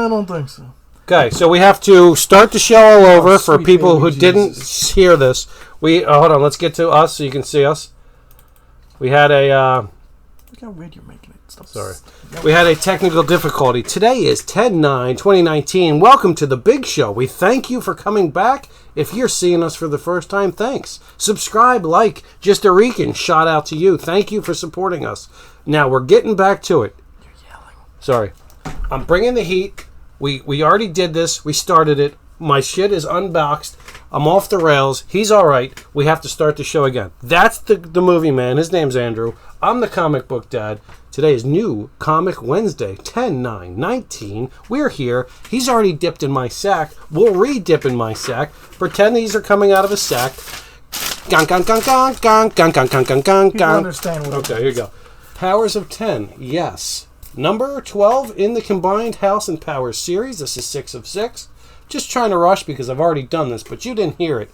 don't think so. Okay, so we have to start the show all over for people who Jesus. didn't hear this. Hold on, let's get to us so you can see us. We had a... Look how red you're making it. Stop. Sorry. We had a technical difficulty. Today is 10/9/2019. Welcome to the big show. We thank you for coming back. If you're seeing us for the first time, thanks. Subscribe, like, Just a Rican. Shout out to you. Thank you for supporting us. Now, we're getting back to it. You're yelling. Sorry. I'm bringing the heat. We already did this. We started it. My shit is unboxed. I'm off the rails. He's all right. We have to start the show again. That's the movie man. His name's Andrew. I'm the comic book dad. Today is New Comic Wednesday, 10/9/19. We're here. He's already dipped in my sack. We'll re-dip in my sack. Pretend these are coming out of a sack. Gong, gong, gong, gong, gong, gong, gong, gong, gong, gong. You understand what Okay, here you go. Powers of 10. Yes. Number 12 in the combined House and Powers series. This is 6 of 6. Just trying to rush because I've already done this, but you didn't hear it.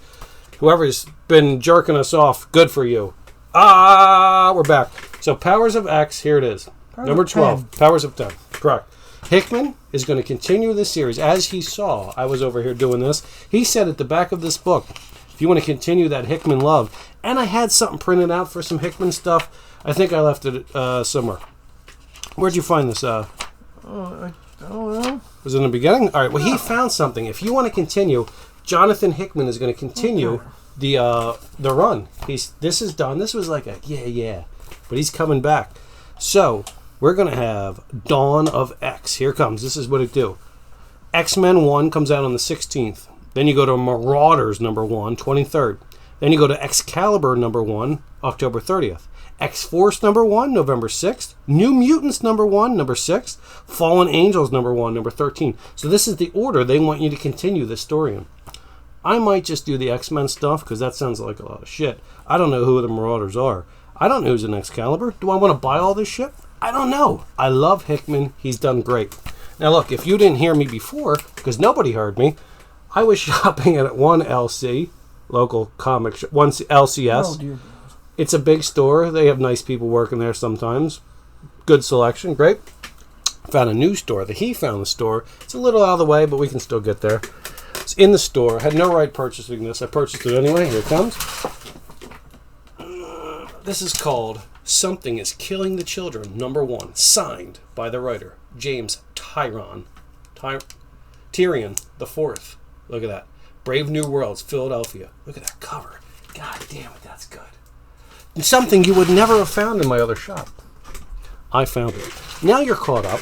Whoever's been jerking us off, good for you. We're back. So Powers of X, here it is. Number 12, Powers of 10. Correct. Hickman is going to continue this series. As he saw, I was over here doing this. He said at the back of this book, if you want to continue that Hickman love, and I had something printed out for some Hickman stuff. I think I left it somewhere. Where'd you find this? I don't know. Was it in the beginning? All right. Well, he found something. If you want to continue, Jonathan Hickman is going to continue the run. This is done. This was like a yeah, but he's coming back. So we're going to have Dawn of X. Here comes. This is what it do. X-Men 1 comes out on the 16th. Then you go to Marauders number 1, 23rd. Then you go to Excalibur number 1, October 30th. X-Force number 1, November 6th. New Mutants number 1, number 6th. Fallen Angels number 1, number 13. So this is the order they want you to continue this story in. I might just do the X-Men stuff because that sounds like a lot of shit. I don't know who the Marauders are. I don't know who's in Excalibur. Do I want to buy all this shit? I don't know. I love Hickman. He's done great. Now look, if you didn't hear me before, because nobody heard me, I was shopping at 1LC, local comic shop, 1LCS. Oh, dear. It's a big store. They have nice people working there sometimes. Good selection. Great. Found a new store. He found the store. It's a little out of the way, but we can still get there. It's in the store. I had no right purchasing this. I purchased it anyway. Here it comes. This is called Something is Killing the Children, number 1. Signed by the writer, James Tyrion the Fourth. Look at that. Brave New Worlds, Philadelphia. Look at that cover. God damn it, that's good. Something you would never have found in my other shop. I found it. Now you're caught up.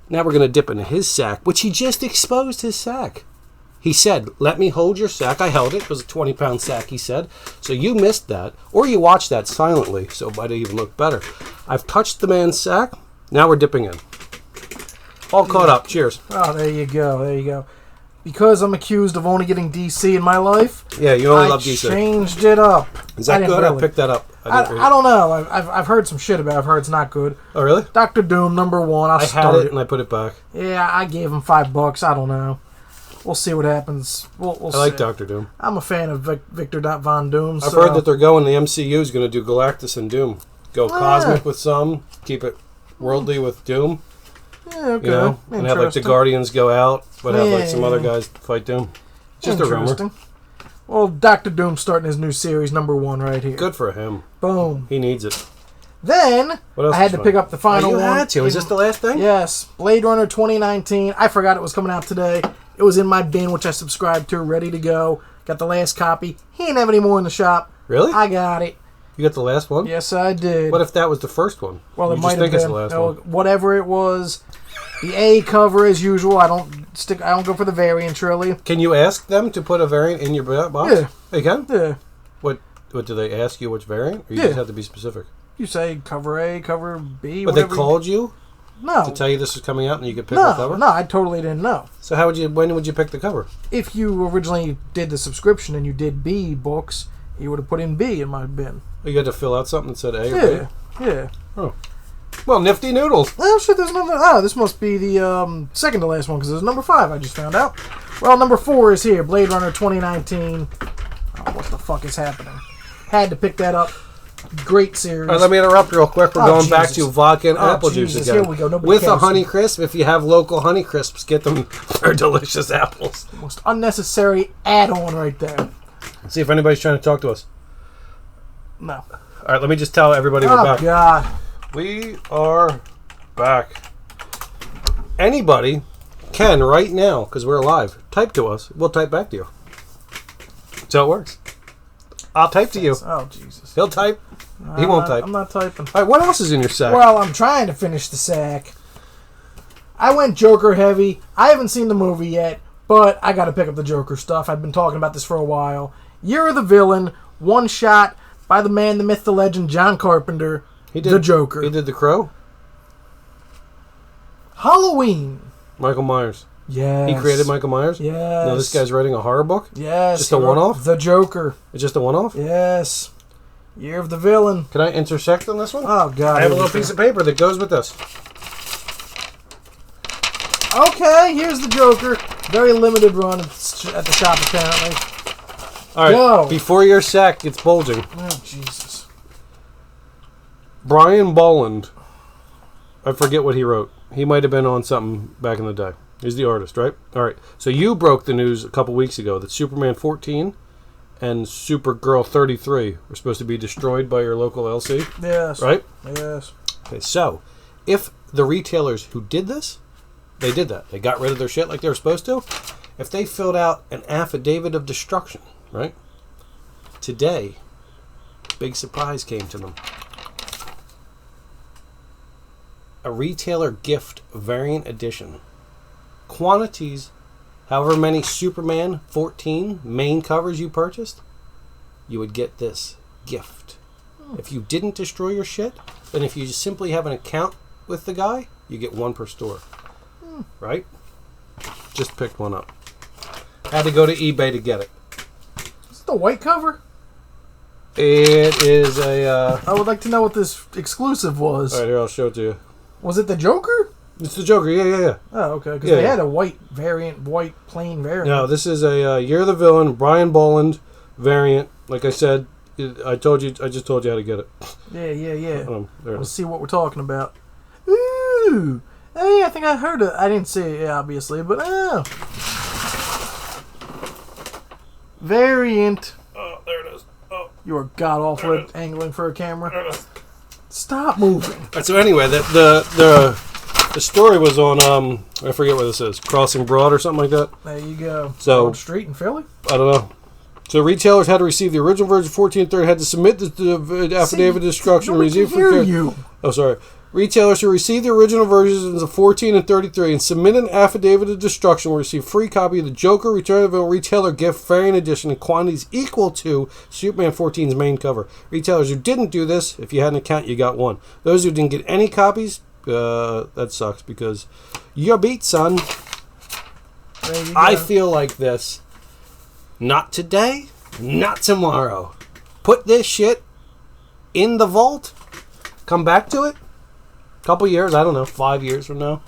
Now we're going to dip into his sack, which he just exposed his sack. He said, let me hold your sack. I held it. It was a 20-pound sack, he said. So you missed that. Or you watched that silently, so it might even look better. I've touched the man's sack. Now we're dipping in. All caught up. Cheers. Oh, there you go. There you go. Because I'm accused of only getting DC in my life, yeah, you only love DC. I changed it up. Is that good? Really. I picked that up. I don't know. I've heard some shit about it. I've heard it's not good. Oh, really? Dr. Doom, number 1. I had it and I put it back. Yeah, I gave him $5. I don't know. We'll see what happens. We'll see. I like Dr. Doom. I'm a fan of Victor Von Doom. I've heard that they're going, the MCU is going to do Galactus and Doom. Go cosmic with some, keep it worldly with Doom. Yeah, okay. You know, and have like the Guardians go out, but have like some other guys fight Doom. Just a rumor. Well, Dr. Doom's starting his new series, number 1, right here. Good for him. Boom. He needs it. Then, I had to pick up the final one. You had to? Is this the last thing? Yes. Blade Runner 2019. I forgot it was coming out today. It was in my bin, which I subscribed to, ready to go. Got the last copy. He didn't have any more in the shop. Really? I got it. You got the last one? Yes, I did. What if that was the first one? Well, it might have been. It's the last one. Whatever it was. The A cover, as usual. I don't go for the variant, really. Can you ask them to put a variant in your box? Yeah. They can? Yeah. What do they ask you? Which variant? Or you just have to be specific? You say cover A, cover B, but whatever. They called you? No. To tell you this was coming out and you could pick the cover? No, I totally didn't know. So when would you pick the cover? If you originally did the subscription and you did B books, you would have put in B in my bin. You had to fill out something that said A or B? Yeah. Oh. Well, nifty noodles. Oh, shit, there's another... this must be the second to last one, because there's number 5, I just found out. Well, number 4 is here, Blade Runner 2019. Oh, what the fuck is happening? Had to pick that up. Great series. All right, let me interrupt real quick. We're going back to vodka and apple juice again. Here we go. Nobody With cares. a Honey Crisp. If you have local Honey Crisps, get them. They're delicious apples. Most unnecessary add-on right there. Let's see if anybody's trying to talk to us. No. All right, let me just tell everybody we're back. Oh, God. We are back. Anybody can right now, because we're live, type to us. We'll type back to you. So it works. I'll type to you. Oh, Jesus. He'll type. He won't type. I'm not typing. All right, what else is in your sack? Well, I'm trying to finish the sack. I went Joker heavy. I haven't seen the movie yet, but I got to pick up the Joker stuff. I've been talking about this for a while. Year of the Villain, one shot by the man, the myth, the legend, John Carpenter, the Joker. He did The Crow? Halloween. Michael Myers. Yes. He created Michael Myers? Yes. Now this guy's writing a horror book? Yes. Just a one-off? The Joker. It's just a one-off? Yes. Year of the Villain. Can I intersect on this one? Oh, God. I have a little piece of paper that goes with this. Okay, here's the Joker. Very limited run at the shop, apparently. All right, Go. before your sack gets bulging. Oh, Jesus. Brian Bolland. I forget what he wrote. He might have been on something back in the day. He's the artist, right? All right. So you broke the news a couple weeks ago that Superman 14 and Supergirl 33 were supposed to be destroyed by your local LC. Yes. Right? Yes. Okay, so if the retailers who did this, they did that. They got rid of their shit like they were supposed to. If they filled out an affidavit of destruction, right? Today, big surprise came to them. A retailer gift variant edition. Quantities, however many Superman 14 main covers you purchased, you would get this gift. If you didn't destroy your shit, then if you just simply have an account with the guy, you get one per store. Right? Just picked one up. Had to go to eBay to get it. Is it the white cover? It is a... I would like to know what this exclusive was. All right, here, I'll show it to you. Was it the Joker? It's the Joker, yeah. Oh, okay. Because Yeah, they yeah. had a white variant, white plain variant. No, this is a Year of the Villain, Brian Bolland variant. Like I said, I just told you how to get it. Yeah. There it Let's is. see what we're talking about. Ooh. Oh, yeah, I think I heard it. I didn't see it, obviously, but variant. Oh, there it is. Oh. You are god-awful at angling for a camera. Stop moving. Right, so anyway, the story was on, I forget what this is, Crossing Broad or something like that. There you go. So- Broad Street in Philly? I don't know. So retailers had to receive the original version 14 and 30, had to submit the affidavit of destruction. Nobody can Receive hear you. Oh, sorry. Retailers who receive the original versions of 14 and 33 and submit an affidavit of destruction will receive free copy of the Joker Return of the Villain Retailer Gift Variant Edition in quantities equal to Superman 14's main cover. Retailers who didn't do this, if you had an account, you got one. Those who didn't get any copies, that sucks because you're beat, son. There you go. I feel like this. Not today, not tomorrow. Put this shit in the vault. Come back to it. Couple years, I don't know, 5 years from now.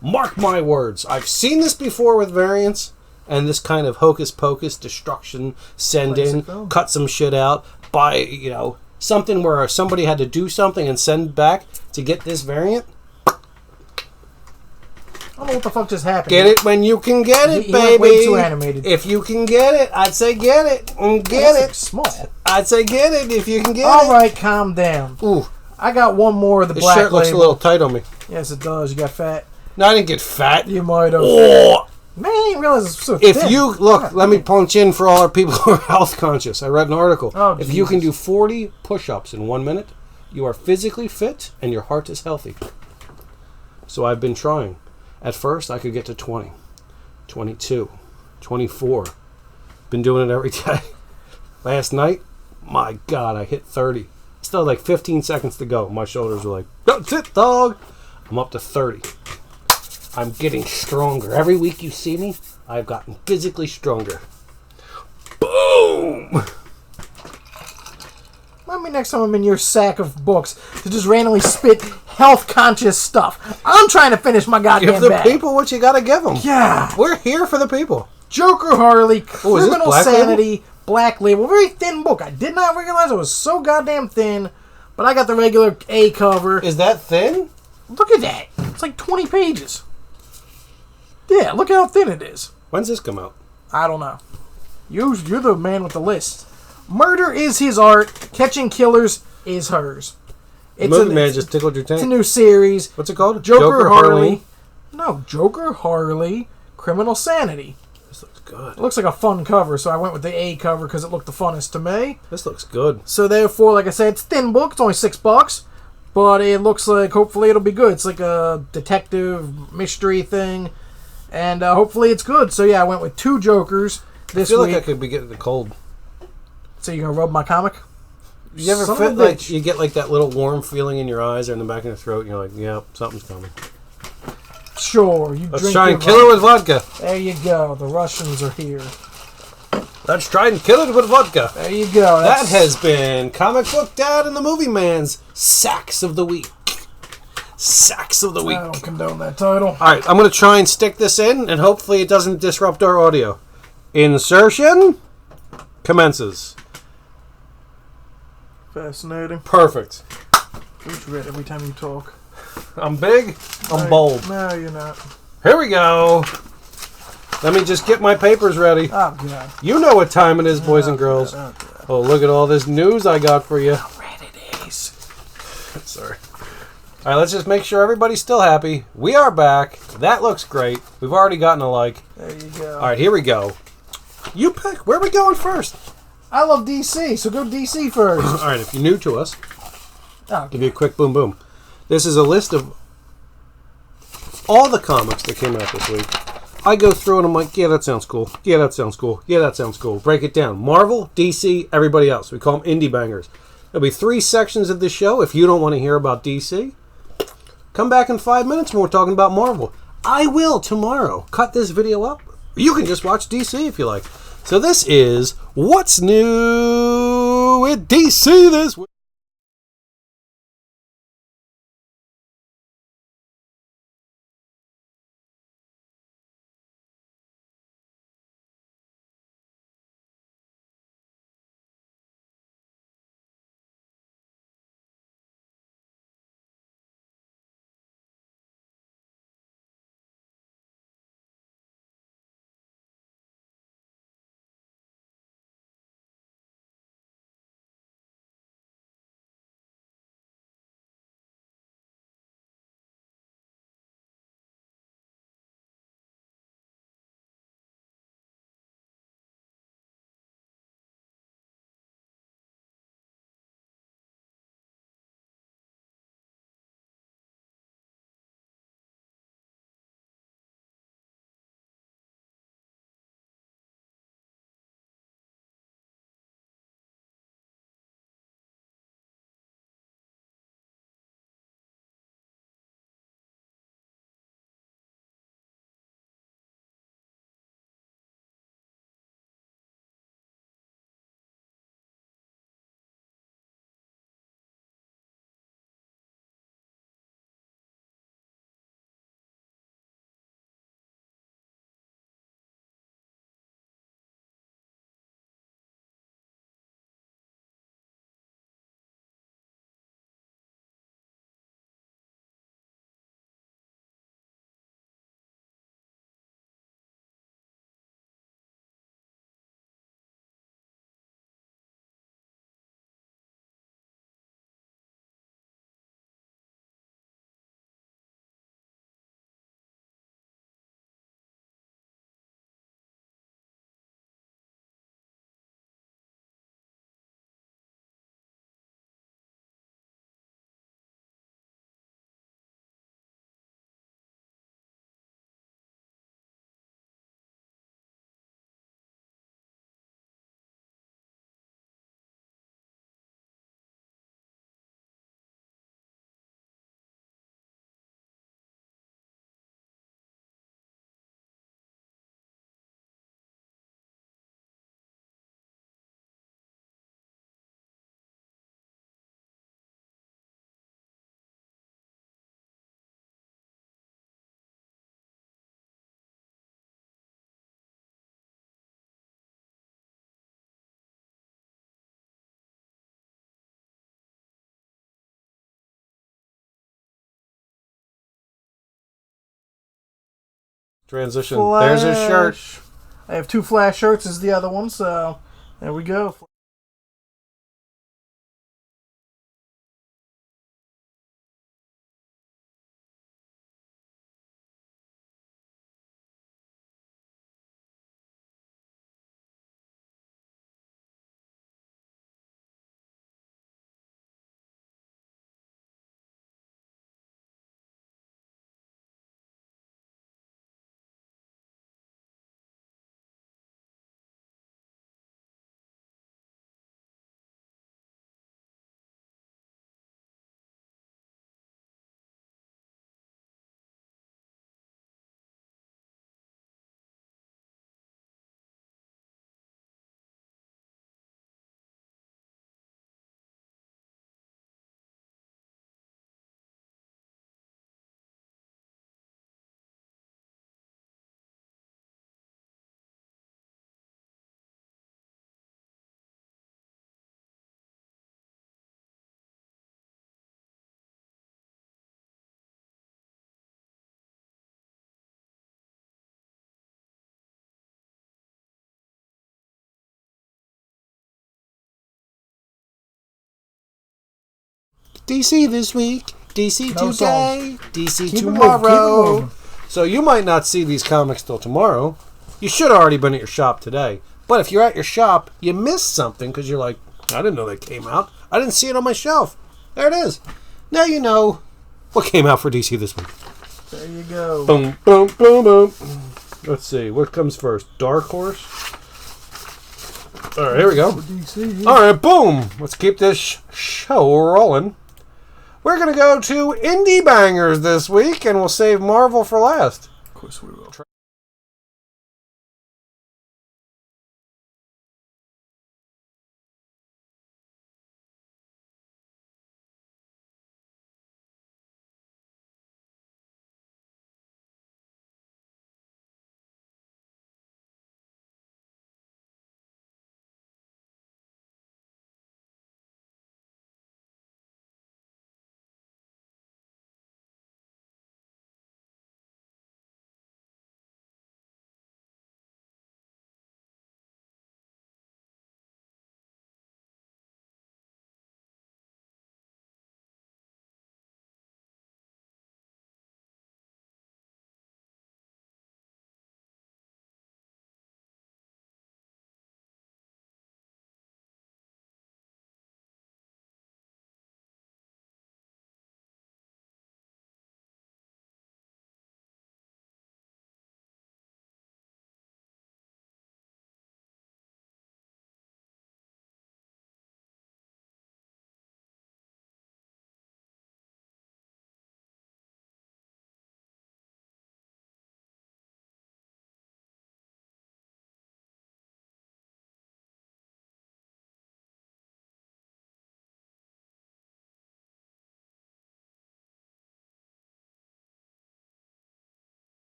Mark my words. I've seen this before with variants and this kind of hocus pocus destruction, send in, cut some shit out, buy, something where somebody had to do something and send back to get this variant. I don't know what the fuck just happened. Get it when you can get it, He baby. went way too animated. If you can get it, I'd say get it. That's small. I'd say get it if you can get it. All right, calm down. Ooh, I got one more of the this black shirt looks label. a little tight on me. Yes, it does. You got fat. No, I didn't get fat. You might have. Oh, Man, I didn't realize it's so if thin. you look, let me punch in for all our people who are health conscious. I read an article. Oh, if you can do Jesus. 40 push-ups in 1 minute, you are physically fit and your heart is healthy. So I've been trying. At first, I could get to 20, 22, 24. Been doing it every day. Last night, my God, I hit 30. Still like 15 seconds to go. My shoulders are like, that's it, dog. I'm up to 30. I'm getting stronger. Every week you see me, I've gotten physically stronger. Boom! Maybe next time I'm in your sack of books to just randomly spit health-conscious stuff. I'm trying to finish my goddamn Give the bag. people what you gotta give them. Yeah. We're here for the people. Joker Harley, Oh, is this Criminal Black Sanity, black label, very thin book. I did not realize it was so goddamn thin, but I got the regular A cover. Is that thin? Look at that. It's like 20 pages. Yeah, look how thin it is. When's this come out? I don't know. You're the man with the list. Murder is his art. Catching killers is hers. The movie man just tickled your tank. It's a new series. What's it called? Joker Harley. No, Joker Harley Criminal Sanity. This looks good. It looks like a fun cover, so I went with the A cover because it looked the funnest to me. This looks good. So therefore, like I said, it's a thin book. It's only $6, but it looks like hopefully it'll be good. It's like a detective mystery thing, and hopefully it's good. So yeah, I went with 2 Jokers this week. I feel like I could be getting a cold. So you're gonna rub my comic? You ever feel like you get like that little warm feeling in your eyes or in the back of your throat, and you're like, "Yeah, something's coming." Sure, Let's try and kill it with vodka. There you go. The Russians are here. Let's try and kill it with vodka. There you go. That has been Comic Book Dad and the Movie Man's Sacks of the Week. Sacks of the Week. I don't condone that title. All right, I'm going to try and stick this in, and hopefully it doesn't disrupt our audio. Insertion commences. Fascinating. Perfect. Who's red every time you talk? I'm big. I'm bold. No, you're not. Here we go. Let me just get my papers ready. Oh, God. You know what time it is, boys and girls. God. Oh, look at all this news I got for you. How red it is. Sorry. All right, let's just make sure everybody's still happy. We are back. That looks great. We've already gotten a like. There you go. All right, here we go. You pick. Where are we going first? I love DC, so go DC first. All right, if you're new to us, Oh, give you a quick boom boom. This is a list of all the comics that came out this week. I go through and I'm like, yeah, that sounds cool. Yeah, that sounds cool. Yeah, that sounds cool. Break it down. Marvel, DC, everybody else. We call them indie bangers. There'll be 3 sections of the show. If you don't want to hear about DC, come back in 5 minutes when we're talking about Marvel. I will tomorrow cut this video up. You can just watch DC if you like. So this is What's New with DC this week. Transition. There's his shirt. I have 2 Flash shirts is the other one, so there we go. DC this week. DC No today. songs. DC Keep it tomorrow. moving. So you might not see these comics till tomorrow. You should have already been at your shop today. But if you're at your shop, you missed something because you're like, I didn't know that came out. I didn't see it on my shelf. There it is. Now you know what came out for DC this week. There you go. Boom, boom, boom, boom. Let's see. What comes first? Dark Horse? All right, here we go. DC. All right, boom. Let's keep this show rolling. We're going to go to Indie Bangers this week, and we'll save Marvel for last. Of course we will.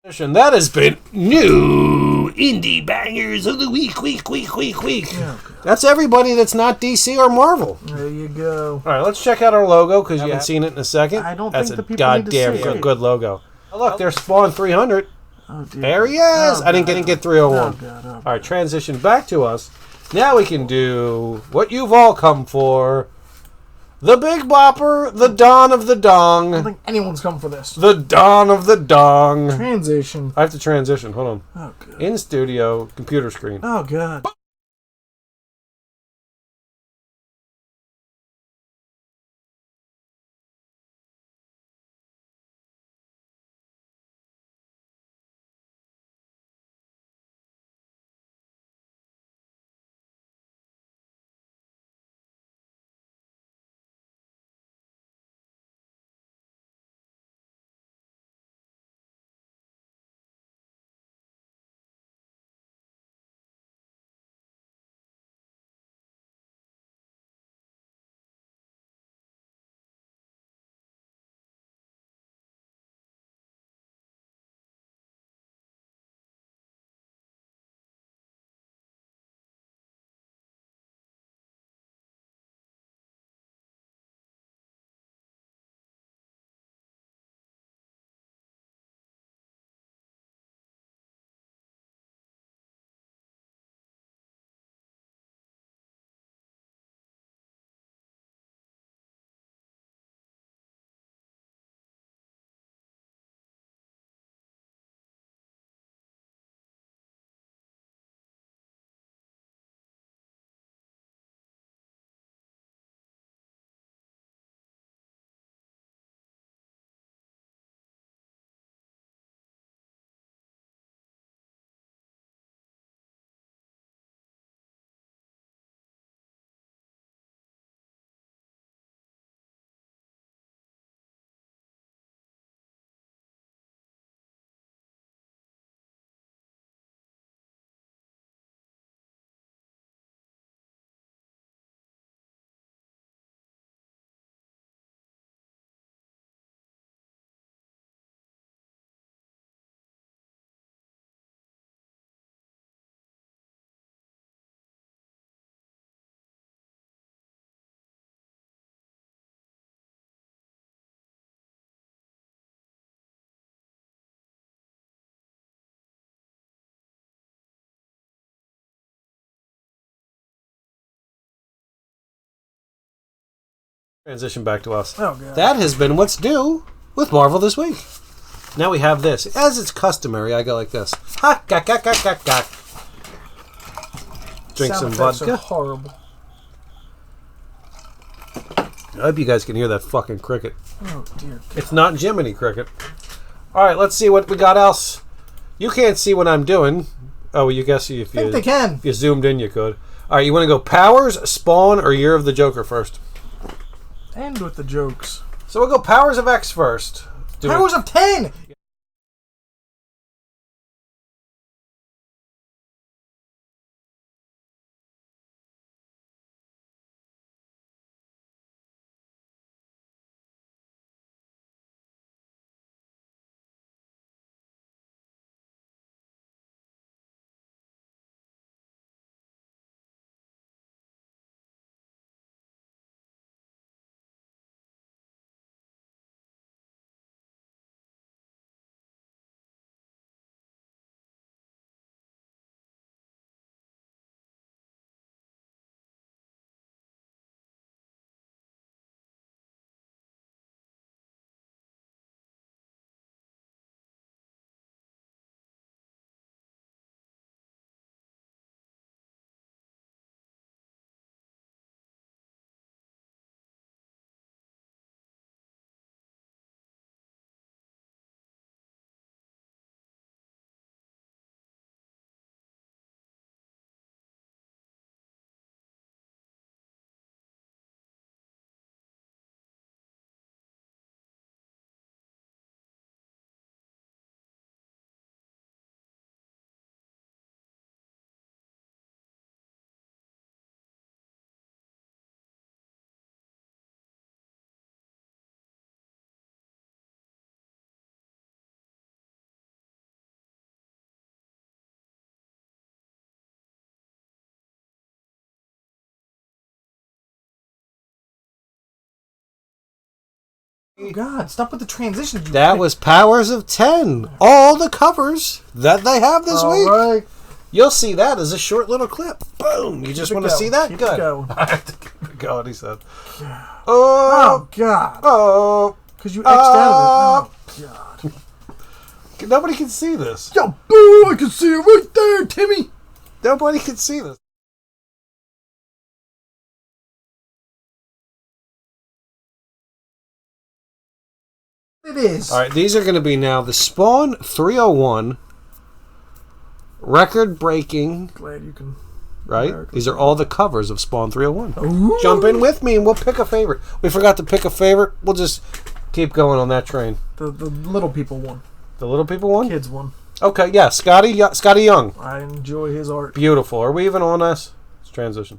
And that has been new indie bangers of the week. Okay. That's everybody that's not DC or Marvel. There you go. All right, let's check out our logo because you haven't seen it in a second. I don't That's think the a people need to goddamn see it. good logo. Oh, look, there's Spawn 300. Oh, dear. There he is. I didn't get 301. Oh, God. Oh, All right, transition back to us. Now we can do what you've all come for. The Big Bopper, the Dawn of the I don't Dong. think anyone's come for this. The Dawn of the Dong. Transition. I have to transition. Hold on. Oh, God. In studio, computer screen. Oh, God. Transition back to us. Oh, God. That has been what's due with Marvel this week. Now we have this. As it's customary, I go like this. Ha, gak, gak, gak, gak, gak. Drink Sound some effects vodka. are horrible. I hope you guys can hear that fucking cricket. Oh, dear. It's not Jiminy Cricket. All right, let's see what we got else. You can't see what I'm doing. Oh, well, you guess if I think they can. if you zoomed in, you could. All right, you want to go Powers, Spawn, or Year of the Joker first? End with the jokes. So we'll go Powers of X first. Powers of 10! Oh, God. Stop with the transition. That was Powers of 10. All the covers that they have this week. All right. You'll see that as a short little clip. Boom. You just want to see that? Keep Good. it going. I have to keep it going, he said. Oh, God. Oh. Because you X'd out of it. Oh, God. Nobody can see this. Yo, boo! I can see it right there, Timmy. Nobody can see this. It is. All right, these are going to be now the Spawn 301 record-breaking. Glad you can. Right? These are all the covers of Spawn 301. Ooh. Jump in with me and we'll pick a favorite. We forgot to pick a favorite. We'll just keep going on that train. The little people one. The little people one? Kids one. Okay, yeah. Scotty Young. I enjoy his art. Beautiful. Are we even on this? Let's transition.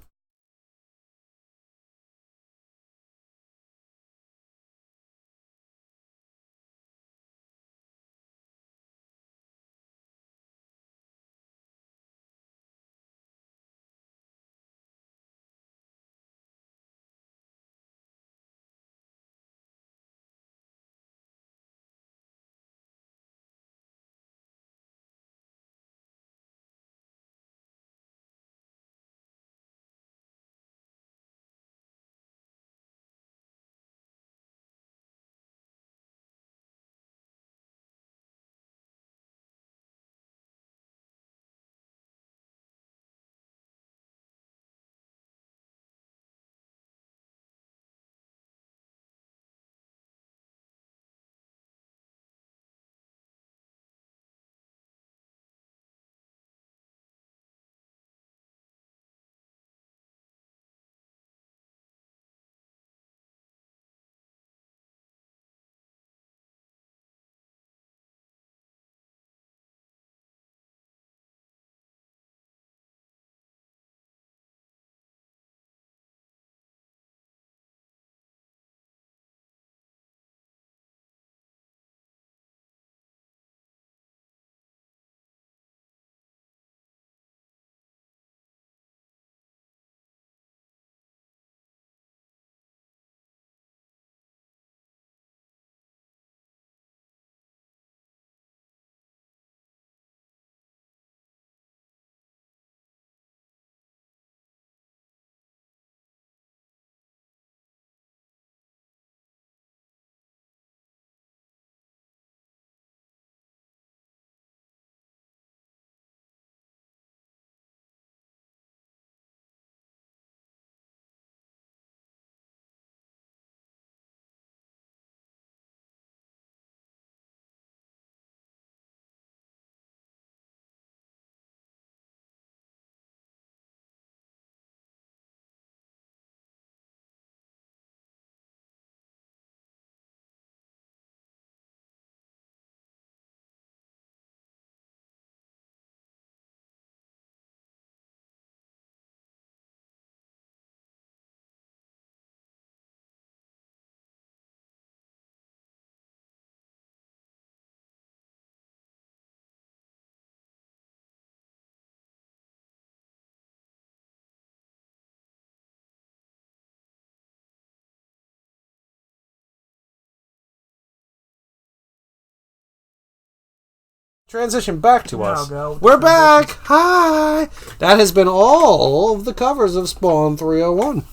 Transition back to us. We're back. Hi. That has been all of the covers of Spawn 301.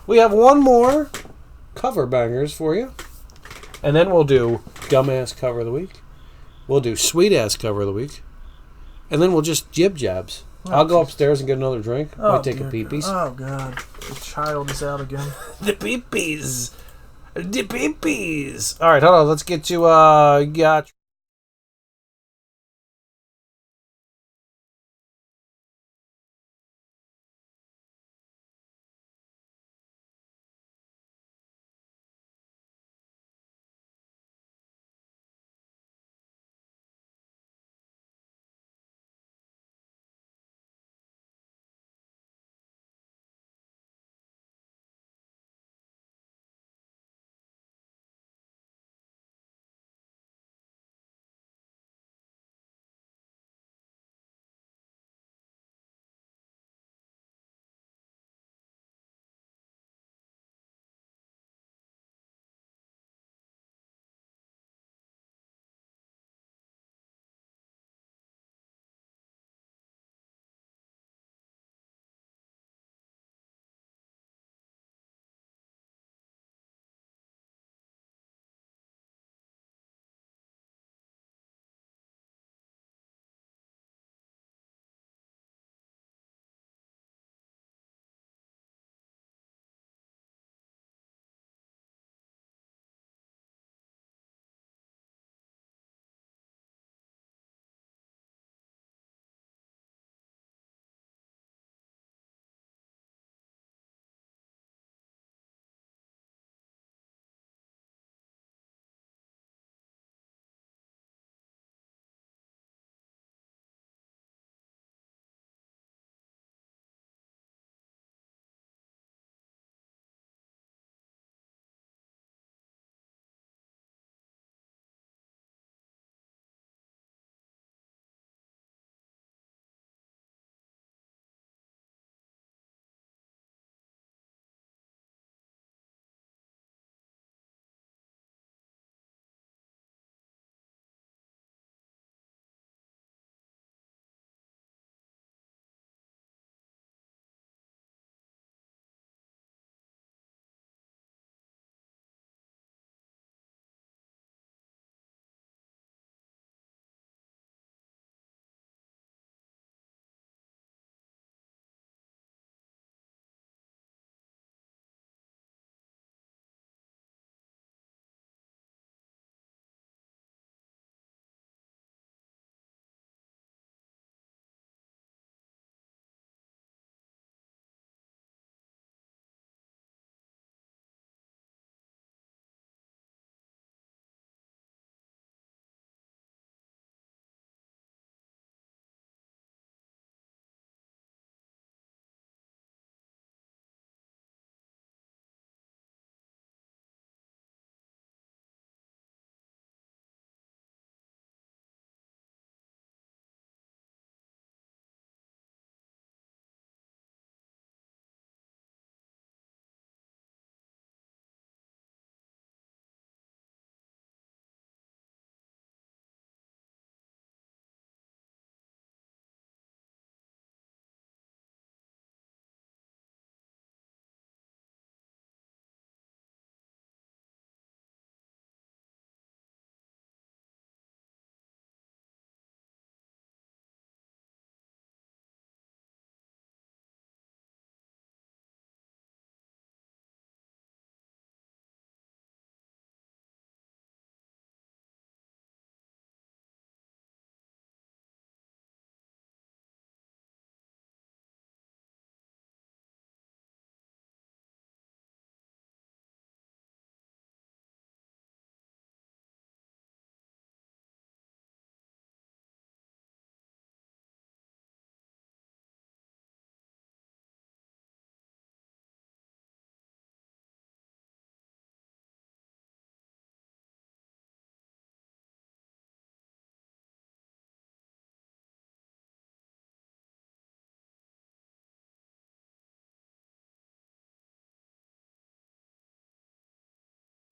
We have one more cover bangers for you. And then we'll do dumbass cover of the week. We'll do sweet ass cover of the week. And then we'll just jib jabs. I'll go upstairs and get another drink. Might take a pee-pees. Oh, God. The child is out again. The pee-pees. The pee-pees. All right, hold on. Let's get to,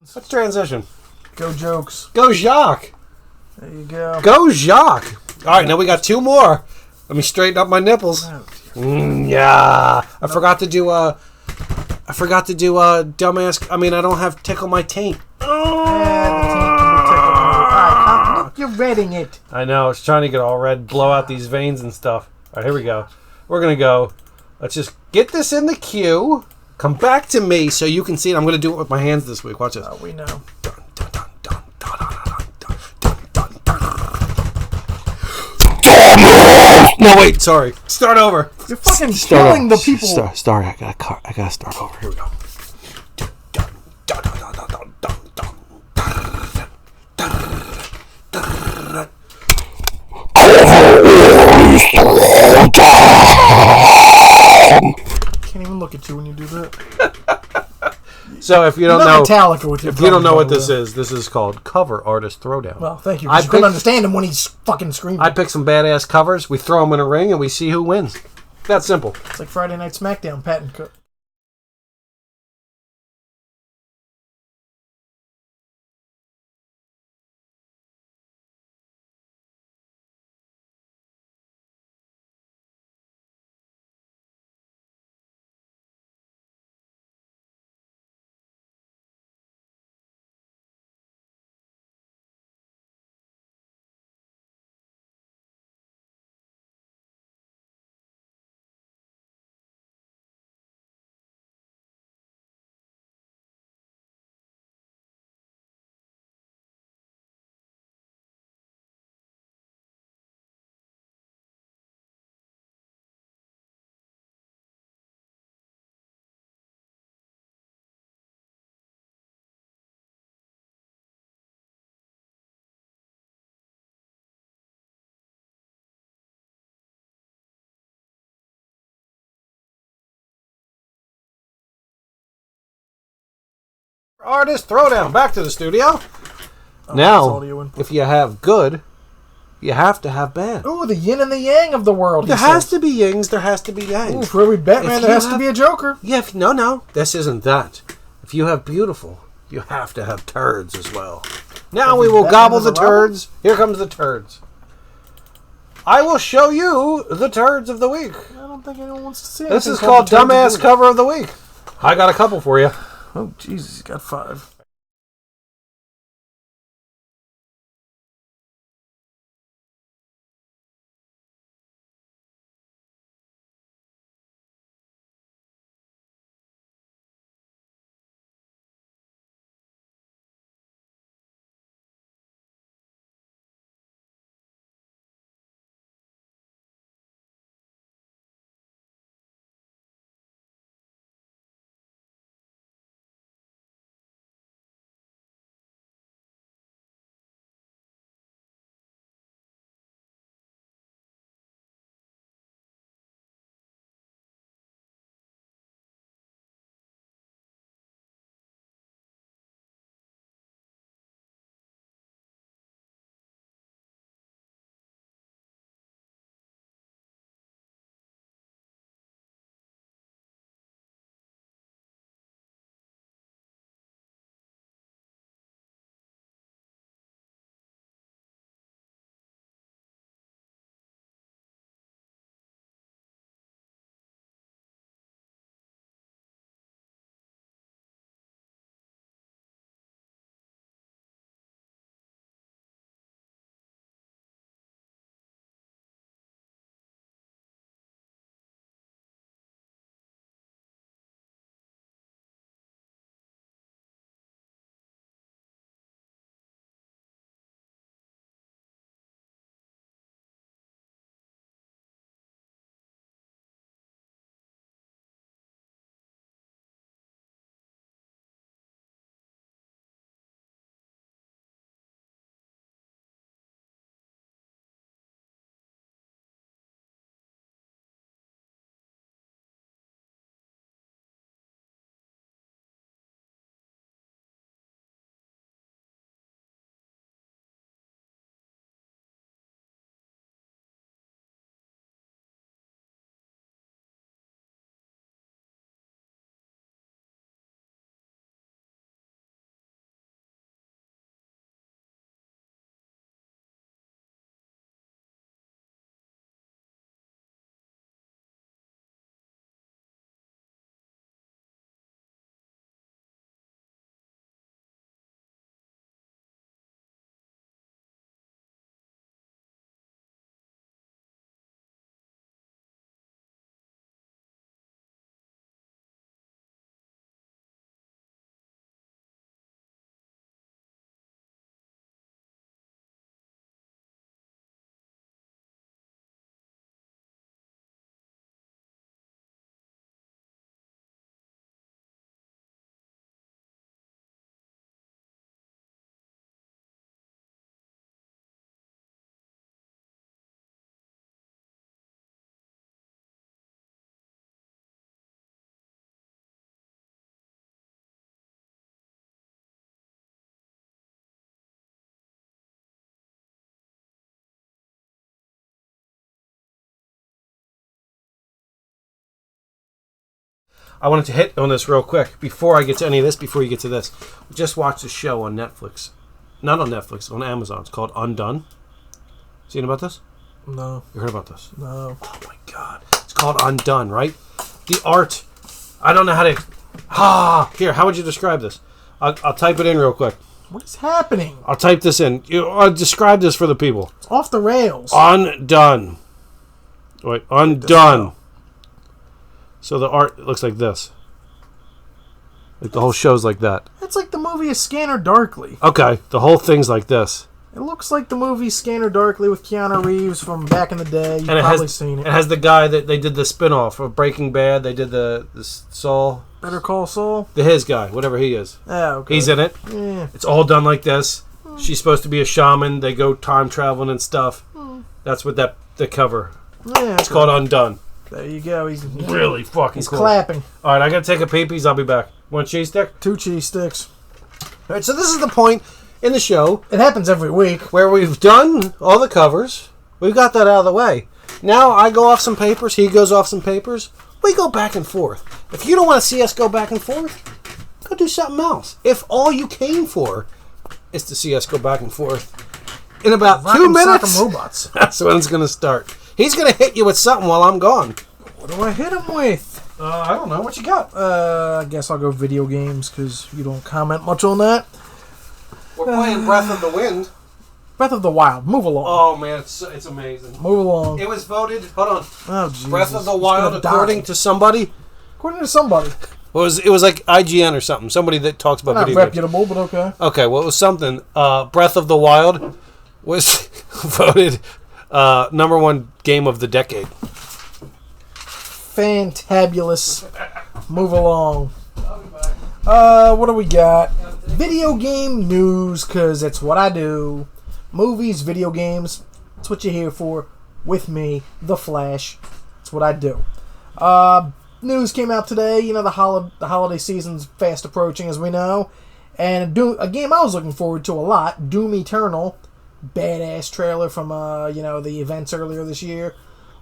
Let's transition. Go Jokes. Go Jacques. There you go. Go Jacques. All right, now we got 2 more. Let me straighten up my nipples. Yeah. I forgot to do dumbass. I mean, I don't have tickle my taint. Alright, you're reading it. I know. It's trying to get all red, blow out these veins and stuff. All right, here we go. We're going to go. Let's just get this in the queue. Come back to me so you can see it. I'm going to do it with my hands this week. Watch this. Oh, we know. No, wait. Sorry. Start over. You're fucking killing the people. Sorry. I gotta start over. Here we go. Can't even look at you when you do that. So if you don't know, Metallica with your if you don't know what this is called Cover Artist Throwdown. Well, thank you. I couldn't understand him when he's fucking screaming. I pick some badass covers. We throw them in a ring, and we see who wins. That simple. It's like Friday Night SmackDown, Pat and Cook. Artist Throwdown. Back to the studio. Oh, Now, if you have good, you have to have bad. Ooh, the yin and the yang of the world. There has to be yings. There has to be yangs. Ooh, for every Batman, there has to be a Joker. Yeah. No. This isn't that. If you have beautiful, you have to have turds as well. Now we will gobble the turds. Here comes the turds. I will show you the turds of the week. I don't think anyone wants to see it. This is called Dumbass Cover of the Week. I got a couple for you. Oh, Jesus, he's got 5. I wanted to hit on this real quick before I get to any of this, before you get to this. We just watched a show on Netflix. Not on Netflix, on Amazon. It's called Undone. Seen about this? No. You heard about this? No. Oh my god. It's called Undone, right? The art. I don't know how to... Here, how would you describe this? I'll type it in real quick. What is happening? I'll type this in. I'll describe this for the people. It's off the rails. Undone. Wait, Undone. So the art looks like this. Like the whole show's like that. It's like the movie A Scanner Darkly. Okay, the whole thing's like this. It looks like the movie Scanner Darkly with Keanu Reeves from back in the day. You've probably seen it. It has the guy that they did the spin-off of Breaking Bad. They did the Saul. Better Call Saul? His guy, whatever he is. Yeah, okay. He's in it. Yeah. It's all done like this. She's supposed to be a shaman. They go time traveling and stuff. That's what the cover. Yeah, it's called Undone. There you go. He's really fucking cool. He's clapping. All right, I got to take a pee-pees. I'll be back. Want a cheese stick? 2 cheese sticks. All right, so this is the point in the show. It happens every week. Where we've done all the covers. We've got that out of the way. Now I go off some papers. He goes off some papers. We go back and forth. If you don't want to see us go back and forth, go do something else. If all you came for is to see us go back and forth, in about 2 minutes, robots. That's when it's going to start. He's going to hit you with something while I'm gone. What do I hit him with? I don't know. What you got? I guess I'll go video games because you don't comment much on that. We're playing Breath of the Wind. Breath of the Wild. Move along. Oh, man. It's amazing. Move along. It was voted... Hold on. Oh, Jesus. Breath of the Wild, according to somebody... According to somebody. It was like IGN or something. Somebody that talks about video games. Not reputable, but okay. Okay, well, it was something. Breath of the Wild was voted #1 game of the decade. Fantabulous. Move along. What do we got? Video game news, because that's what I do. Movies, video games. That's what you're here for. With me, The Flash. That's what I do. News came out today. You know, the holiday season's fast approaching, as we know. And a game I was looking forward to a lot, Doom Eternal. Badass trailer from, the events earlier this year.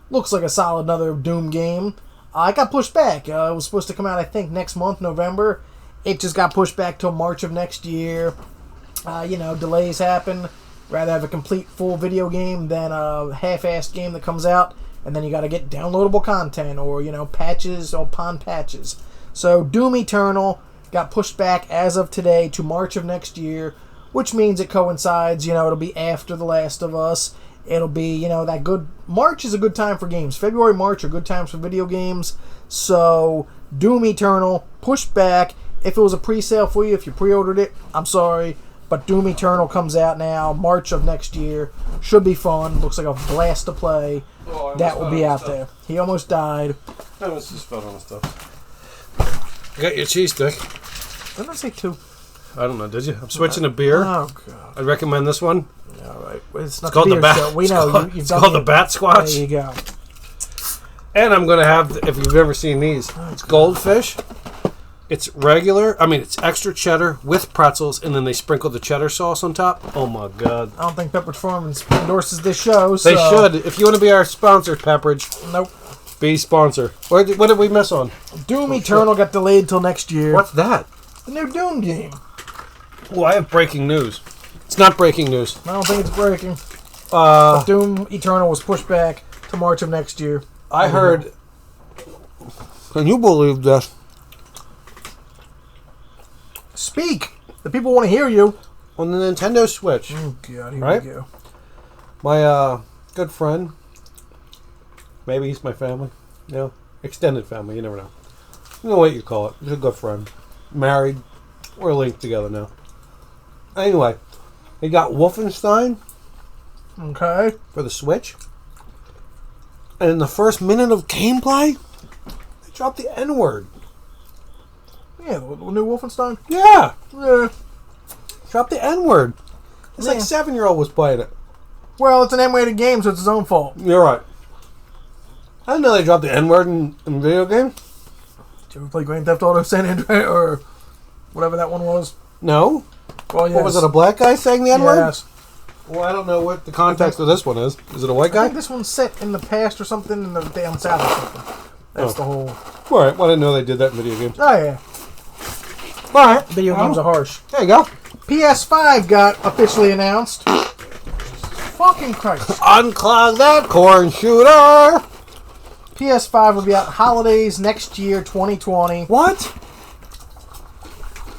Looks like a solid another Doom game. It got pushed back. It was supposed to come out, I think, next month, November. It just got pushed back till March of next year. Delays happen. Rather have a complete full video game than a half-assed game that comes out, and then you got to get downloadable content or, patches upon patches. So Doom Eternal got pushed back as of today to March of next year, which means it coincides, it'll be after The Last of Us. It'll be, that good... March is a good time for games. February, March are good times for video games. So, Doom Eternal, pushed back. If it was a pre-sale for you, if you pre-ordered it, I'm sorry. But Doom Eternal comes out now, March of next year. Should be fun. Looks like a blast to play. That will be out there. He almost died. I almost just fell on the stuff. You got your cheese stick. What did I say 2? I don't know, did you? I'm switching to beer. Oh, God. I'd recommend this one. All right. It's not called the the Bat. Show. We know. It's called the Bat Squatch. There you go. And I'm going to have, if you've ever seen these, it's Goldfish. It's regular. I mean, it's extra cheddar with pretzels, and then they sprinkle the cheddar sauce on top. Oh, my God. I don't think Pepperidge Farm endorses this show. They should. If you want to be our sponsor, Pepperidge. Nope. Be sponsor. What did we miss on? Doom Eternal got delayed till next year. What's that? The new Doom game. Well, I have breaking news. It's not breaking news. I don't think it's breaking. But Doom Eternal was pushed back to March of next year. I heard... Can you believe this? Speak. The people want to hear you. On the Nintendo Switch. Oh, God. Here right? we go. My good friend, maybe he's my family, extended family, you never know. You know what you call it. He's a good friend. Married. We're linked together now. Anyway, he got Wolfenstein. Okay. For the Switch. And in the first minute of gameplay, they dropped the N-word. Yeah, the new Wolfenstein? Yeah. Yeah. Dropped the N-word. It's like 7-year-old was playing it. Well, it's an M-rated game, so it's his own fault. You're right. I didn't know they dropped the N-word in video games. Did you ever play Grand Theft Auto San Andreas or whatever that one was? No. Well, yes. What was it, a black guy saying the N-word? Yes. Well, I don't know what the context of this one is. Is it a white guy? I think this one's set in the past or something in the down south or something. That's the whole... All right. Well, I didn't know they did that in video games. Oh, yeah. All right. Video games are harsh. There you go. PS5 got officially announced. Fucking Christ. Unclog that corn shooter. PS5 will be out holidays next year, 2020. What?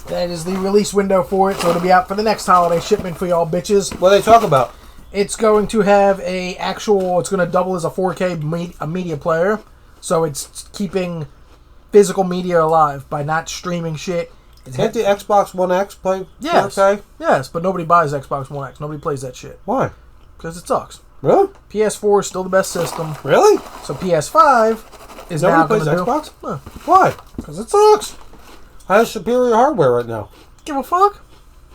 That is the release window for it, so it'll be out for the next holiday shipment for y'all bitches. What do they talk about? It's going to have it's going to double as a 4K media player, so it's keeping physical media alive by not streaming shit. Can't the Xbox One X play 4K? Yes, but nobody buys Xbox One X. Nobody plays that shit. Why? Because it sucks. Really? PS4 is still the best system. Really? So PS5 is now going to do... Nobody plays Xbox? No. Why? Because it sucks. Has superior hardware right now. Give a fuck.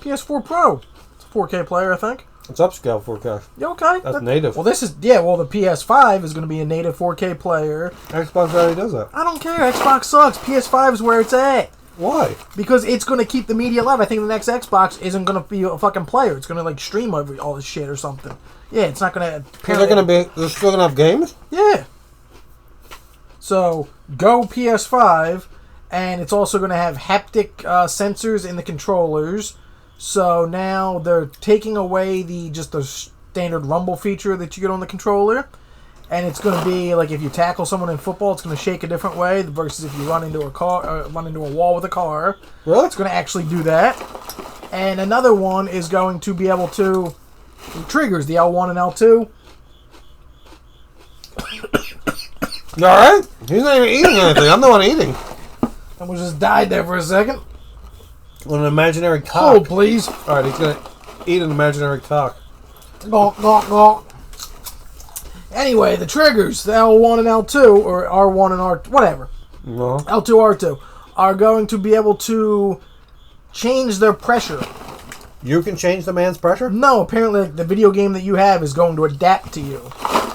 PS4 Pro. It's a 4K player, I think. It's upscale 4K. You okay? That's native. Well, the PS5 is going to be a native 4K player. Xbox already does that. I don't care. Xbox sucks. PS5 is where it's at. Why? Because it's going to keep the media alive. I think the next Xbox isn't going to be a fucking player. It's going to like stream all this shit or something. Yeah, it's not going to... They're still going to have games? Yeah. So, go PS5... And it's also going to have haptic sensors in the controllers. So now they're taking away the standard rumble feature that you get on the controller. And it's going to be like if you tackle someone in football, it's going to shake a different way versus if you run into a wall with a car. Really? It's going to actually do that. And another one is going to be able to... The triggers, the L1 and L2. Alright. He's not even eating anything. I'm the one eating. Someone just died there for a second. On an imaginary cock. Hold, please. Alright, he's going to eat an imaginary cock. Gawk, gawk, gawk. Anyway, the triggers, the L1 and L2, or R1 and R... whatever. No. L2, R2, are going to be able to change their pressure. You can change the man's pressure? No, apparently the video game that you have is going to adapt to you.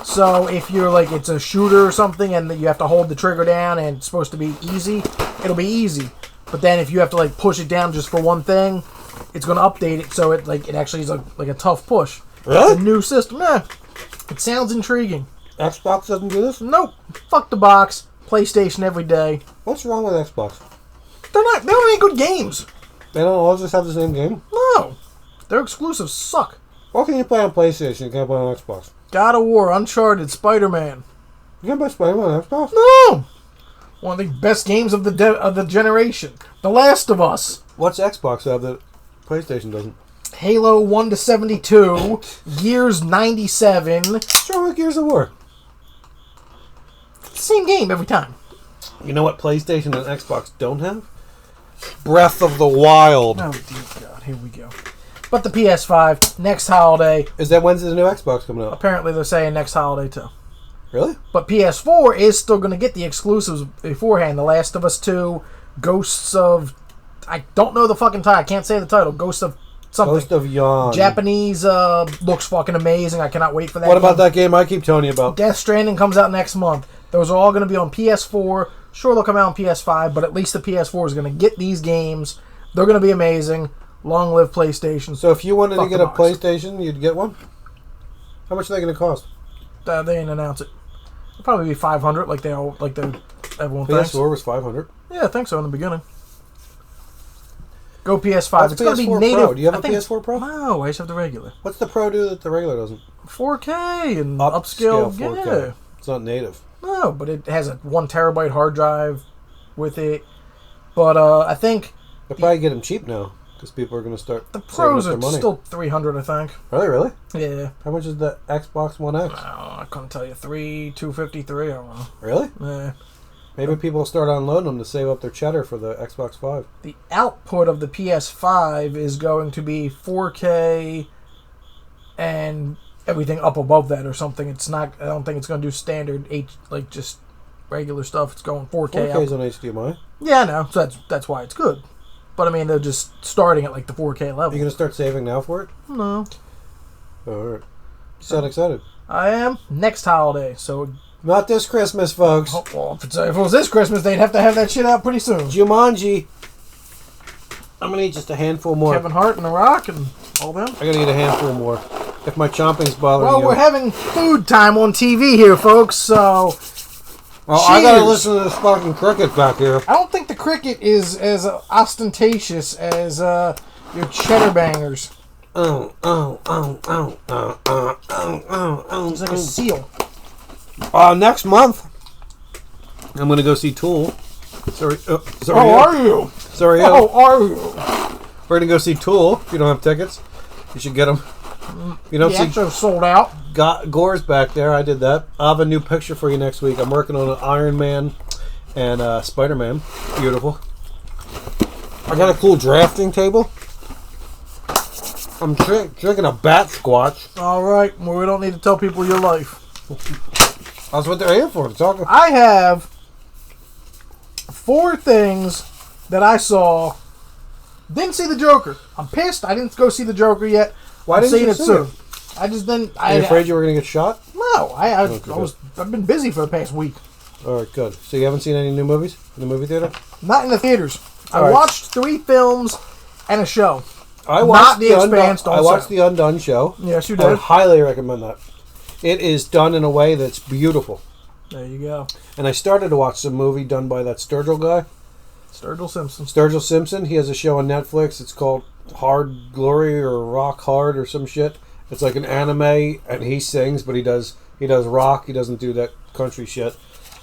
So if you're like, it's a shooter or something and you have to hold the trigger down and it's supposed to be easy, it'll be easy. But then if you have to like push it down just for one thing, it's going to update it so it actually is like a tough push. Really? It's a new system. Yeah. It sounds intriguing. Xbox doesn't do this? Nope. Fuck the box. PlayStation every day. What's wrong with Xbox? They don't have any good games. They don't all just have the same game? No. Their exclusives suck. What can you play on PlayStation you can't play on Xbox? God of War, Uncharted, Spider-Man. You can't play Spider-Man on Xbox? No! One of the best games of the generation. The Last of Us. What's Xbox have that PlayStation doesn't? Halo 1 to 72. Gears 97. What's wrong with Gears of War? Same game every time. You know what PlayStation and Xbox don't have? Breath of the Wild. Oh, dear God. Here we go. But the PS5, next holiday. Is that when's the new Xbox coming out? Apparently they're saying next holiday too. Really? But PS4 is still going to get the exclusives beforehand. The Last of Us 2, Ghosts of... I don't know the fucking title. I can't say the title. Ghosts of something. Ghost of Yawn. Japanese looks fucking amazing. I cannot wait for that. What about that game I keep telling you about? Death Stranding comes out next month. Those are all going to be on PS4. Sure, they'll come out on PS5, but at least the PS4 is going to get these games. They're going to be amazing. Long live PlayStation. So if you wanted to get a PlayStation, you'd get one? How much are they going to cost? They didn't announce it. It'll probably be $500, everyone thinks. PS4 was $500. Yeah, I think so in the beginning. Go PS5. It's going to be native. Pro? Do you have a PS4 Pro? No, I just have the regular. What's the Pro do that the regular doesn't? 4K and upscale. 4K. Yeah. It's not native. No, but it has a 1 terabyte hard drive with it. But I think They'll probably get them cheap now because people are going to start. The Pros are money. still $300, I think. Really? Yeah. How much is the Xbox One X? I couldn't tell you. $253. I don't know. Really? Yeah. Maybe people will start unloading them to save up their cheddar for the Xbox 5. The output of the PS5 is going to be 4K and everything up above that or something. It's not. I don't think it's going to do standard just regular stuff. It's going 4K. 4K is on HDMI. Yeah, I know. So that's why it's good. But I mean, they're just starting at the 4K level. Are you going to start saving now for it? No. Oh, all right. You sound excited. I am. Next holiday. So. Not this Christmas, folks. Oh, well, if it was this Christmas, they'd have to have that shit out pretty soon. Jumanji. I'm going to eat just a handful more. Kevin Hart and The Rock and all them. I got to eat a handful more. If my chomping's bothering you. Well, we're having food time on TV here, folks, so... Oh, I gotta listen to this fucking cricket back here. I don't think the cricket is as ostentatious as your cheddar bangers. Oh. He's like a seal. Next month, I'm gonna go see Tool. Sorry. How are you? Sorry. How are you? We're gonna go see Tool. If you don't have tickets, you should get them. You don't see. Actually sold out. Gore's back there. I did that. I have a new picture for you next week. I'm working on an Iron Man and Spider-Man. Beautiful. I got a cool drafting table. I'm drinking a bat squatch. All right. Well, we don't need to tell people your life. That's what they're here for. Talking. I have 4 things that I saw. Didn't see the Joker. I'm pissed. I didn't go see the Joker yet. Why didn't you see it? I just didn't. Are you afraid you were going to get shot? No. I've been busy for the past week. All right, good. So you haven't seen any new movies in the movie theater? Not in the theaters. All I right. watched 3 films and a show. I watched The Expanse. I watched the Undone show. Yes, you I did. highly recommend that. It is done in a way that's beautiful. There you go. And I started to watch some movie done by that Sturgill guy. Sturgill Simpson. He has a show on Netflix. It's called Hard Glory or Rock Hard or some shit. It's like an anime, and he sings, but he does rock. He doesn't do that country shit.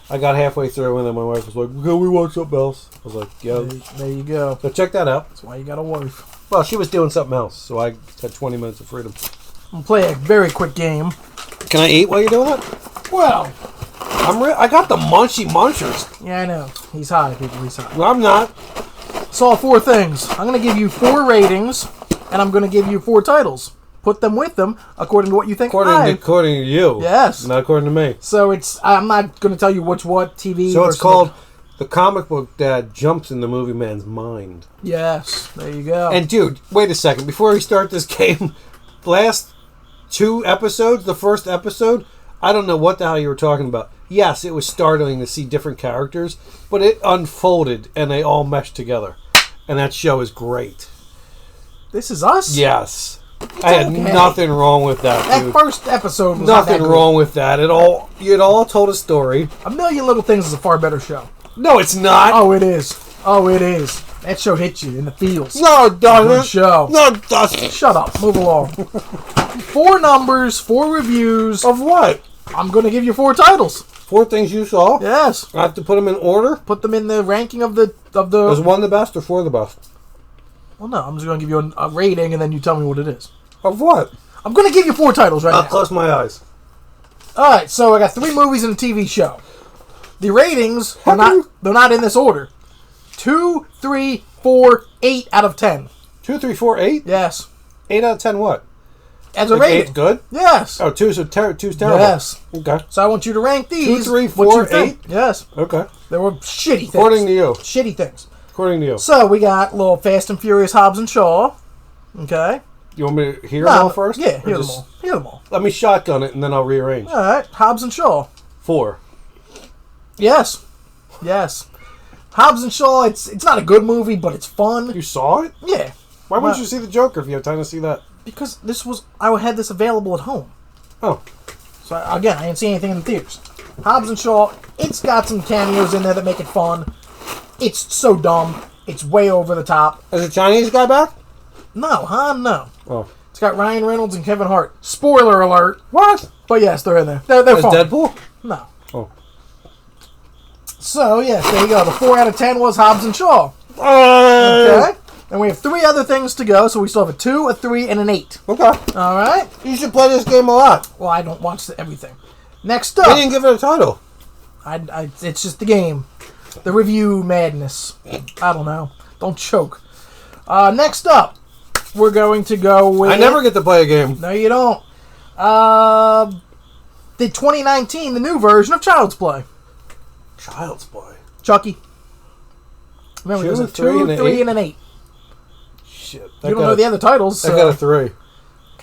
I got halfway through, and then my wife was like, "Can we watch something else?" I was like, "Yeah." There you go. So check that out. That's why you got a wife. Well, she was doing something else, so I had 20 minutes of freedom. I'm gonna play a very quick game. Can I eat while you're doing it? Well, I got the munchers. yeah, I know. He's high, people. He's high. Well, I'm not. Saw 4 things. I'm gonna give you 4 ratings, and I'm gonna give you 4 titles. Put them with them according to what you think. According to you. Yes. Not according to me. So I'm not gonna tell you what TV. So it's called The Comic Book Dad Jumps in the Movie Man's Mind. Yes. There you go. And dude, wait a second. Before we start this game, last 2 episodes, the first episode, I don't know what the hell you were talking about. Yes, it was startling to see different characters, but it unfolded and they all meshed together. And that show is great. This is us? Yes. I had nothing wrong with that, dude. That first episode was nothing not that wrong with that. It all told a story. A Million Little Things is a far better show. No, it's not. Oh, it is. Oh, it is. That show hit you in the feels. No, it doesn't. Good show. No, it doesn't. Shut up. Move along. 4 numbers, 4 reviews. Of what? I'm going to give you 4 titles. 4 things you saw? Yes. I have to put them in order? Put them in the ranking of the... Is 1 the best or 4 the best? Well, no. I'm just going to give you a rating, and then you tell me what it is. Of what? I'm going to give you 4 titles right now. I'll close my eyes. All right, so I got 3 movies and a TV show. The ratings they're not in this order. 2, 3, 4, 8 out of 10. 2, 3, 4, 8? Yes. 8 out of 10 what? As a like rating. 8's good? Yes. Oh, 2's terrible. Yes. Okay. So I want you to rank these. 2, 3, what you 4, think. 8? Yes. Okay. They were shitty things. According to you. Shitty things. According to you. So we got a little Fast and Furious Hobbs and Shaw. Okay. You want me to hear them all first? Yeah, hear them all. Hear them all. Let me shotgun it and then I'll rearrange. All right. Hobbs and Shaw. 4. Yes. Yes. Hobbs and Shaw, it's not a good movie, but it's fun. You saw it? Yeah. Why wouldn't you see the Joker if you had time to see that? Because I had this available at home. Oh. So again, I didn't see anything in the theaters. Hobbs and Shaw, it's got some cameos in there that make it fun. It's so dumb. It's way over the top. Is the Chinese guy back? No, no. Oh. It's got Ryan Reynolds and Kevin Hart. Spoiler alert. What? But yes, they're in there. They're Is fun. Deadpool? No. Oh. So, yes, there you go. The 4 out of 10 was Hobbs and Shaw. Okay. Okay. And we have 3 other things to go, so we still have a 2, a 3, and an 8. Okay. All right? You should play this game a lot. Well, I don't watch everything. Next You up. didn't give it a title. It's just the game. The review madness. I don't know. Don't choke. Next up, we're going to go with... I never get to play a game. No, you don't. The 2019, the new version of Child's Play. Child's Play. Chucky. Remember, there's a 2, 3, and an 8. Shit. You don't know the other titles. I got a 3.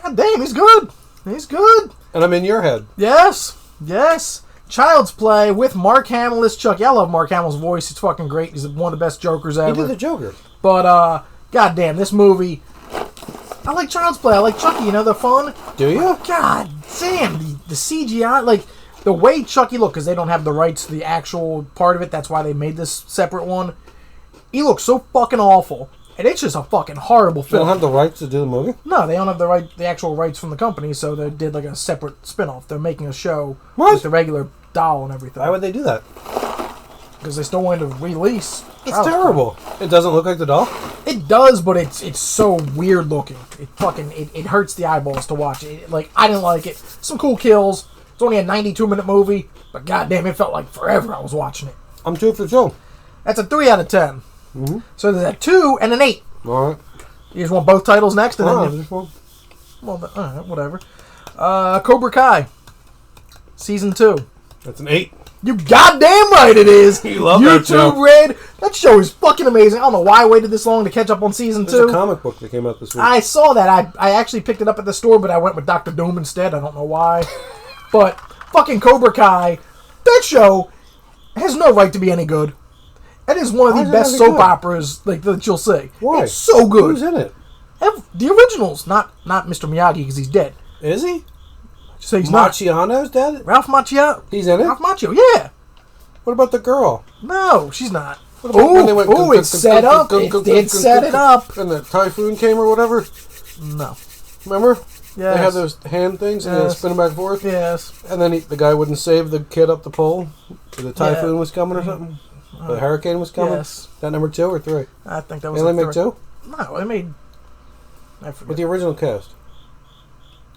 God damn, he's good. He's good. And I'm in your head. Yes. Yes. Child's Play with Mark Hamill as Chucky. I love Mark Hamill's voice. It's fucking great. He's one of the best Jokers ever. He did the Joker. But, goddamn, this movie... I like Child's Play. I like Chucky. You know, they're fun. Do you? God damn, the CGI, like, The way Chucky looked, because they don't have the rights to the actual part of it, that's why they made this separate one. He looks so fucking awful. And it's just a fucking horrible They film. don't have the rights to do the movie? No, they don't have the actual rights from the company, so they did like a separate spin-off. They're making a show What? with the regular doll and everything. Why would they do that? Because they still wanted to release. It's terrible. It doesn't look like the doll? It does, but it's so weird looking. It hurts the eyeballs to watch it. Like, I didn't like it. Some cool kills. It's only a 92-minute movie, but goddamn, it felt like forever I was watching it. I'm 2 for 2. That's a 3 out of 10. Mm-hmm. So there's a 2 and an 8. All right. You just want both titles next? And then This one. well, all right, whatever. Cobra Kai. Season 2. That's an 8. You goddamn right it is. You love that show. YouTube Red. That show is fucking amazing. I don't know why I waited this long to catch up on season 2. There's a comic book that came out this week. I saw that. I actually picked it up at the store, but I went with Dr. Doom instead. I don't know why. But fucking Cobra Kai, that show has no right to be any good. It is one of the best soap operas like that you'll see. Why? It's so good. Who's in it? The originals, not Mr. Miyagi because he's dead. Is he? So he's Macchiano's dead? Ralph Macchio. He's in it? Ralph Macchio, yeah. What about the girl? No, she's not. Oh, it's set up. It did set it up. And the typhoon came or whatever? No. Remember? Yes. They had those hand things and they spin them back and forth? Yes. And then the guy wouldn't save the kid up the pole? The typhoon was coming or something? The hurricane was coming? Yes. That number 2 or 3? I think that was They only make 2? No, they made... I forget. With the original cast?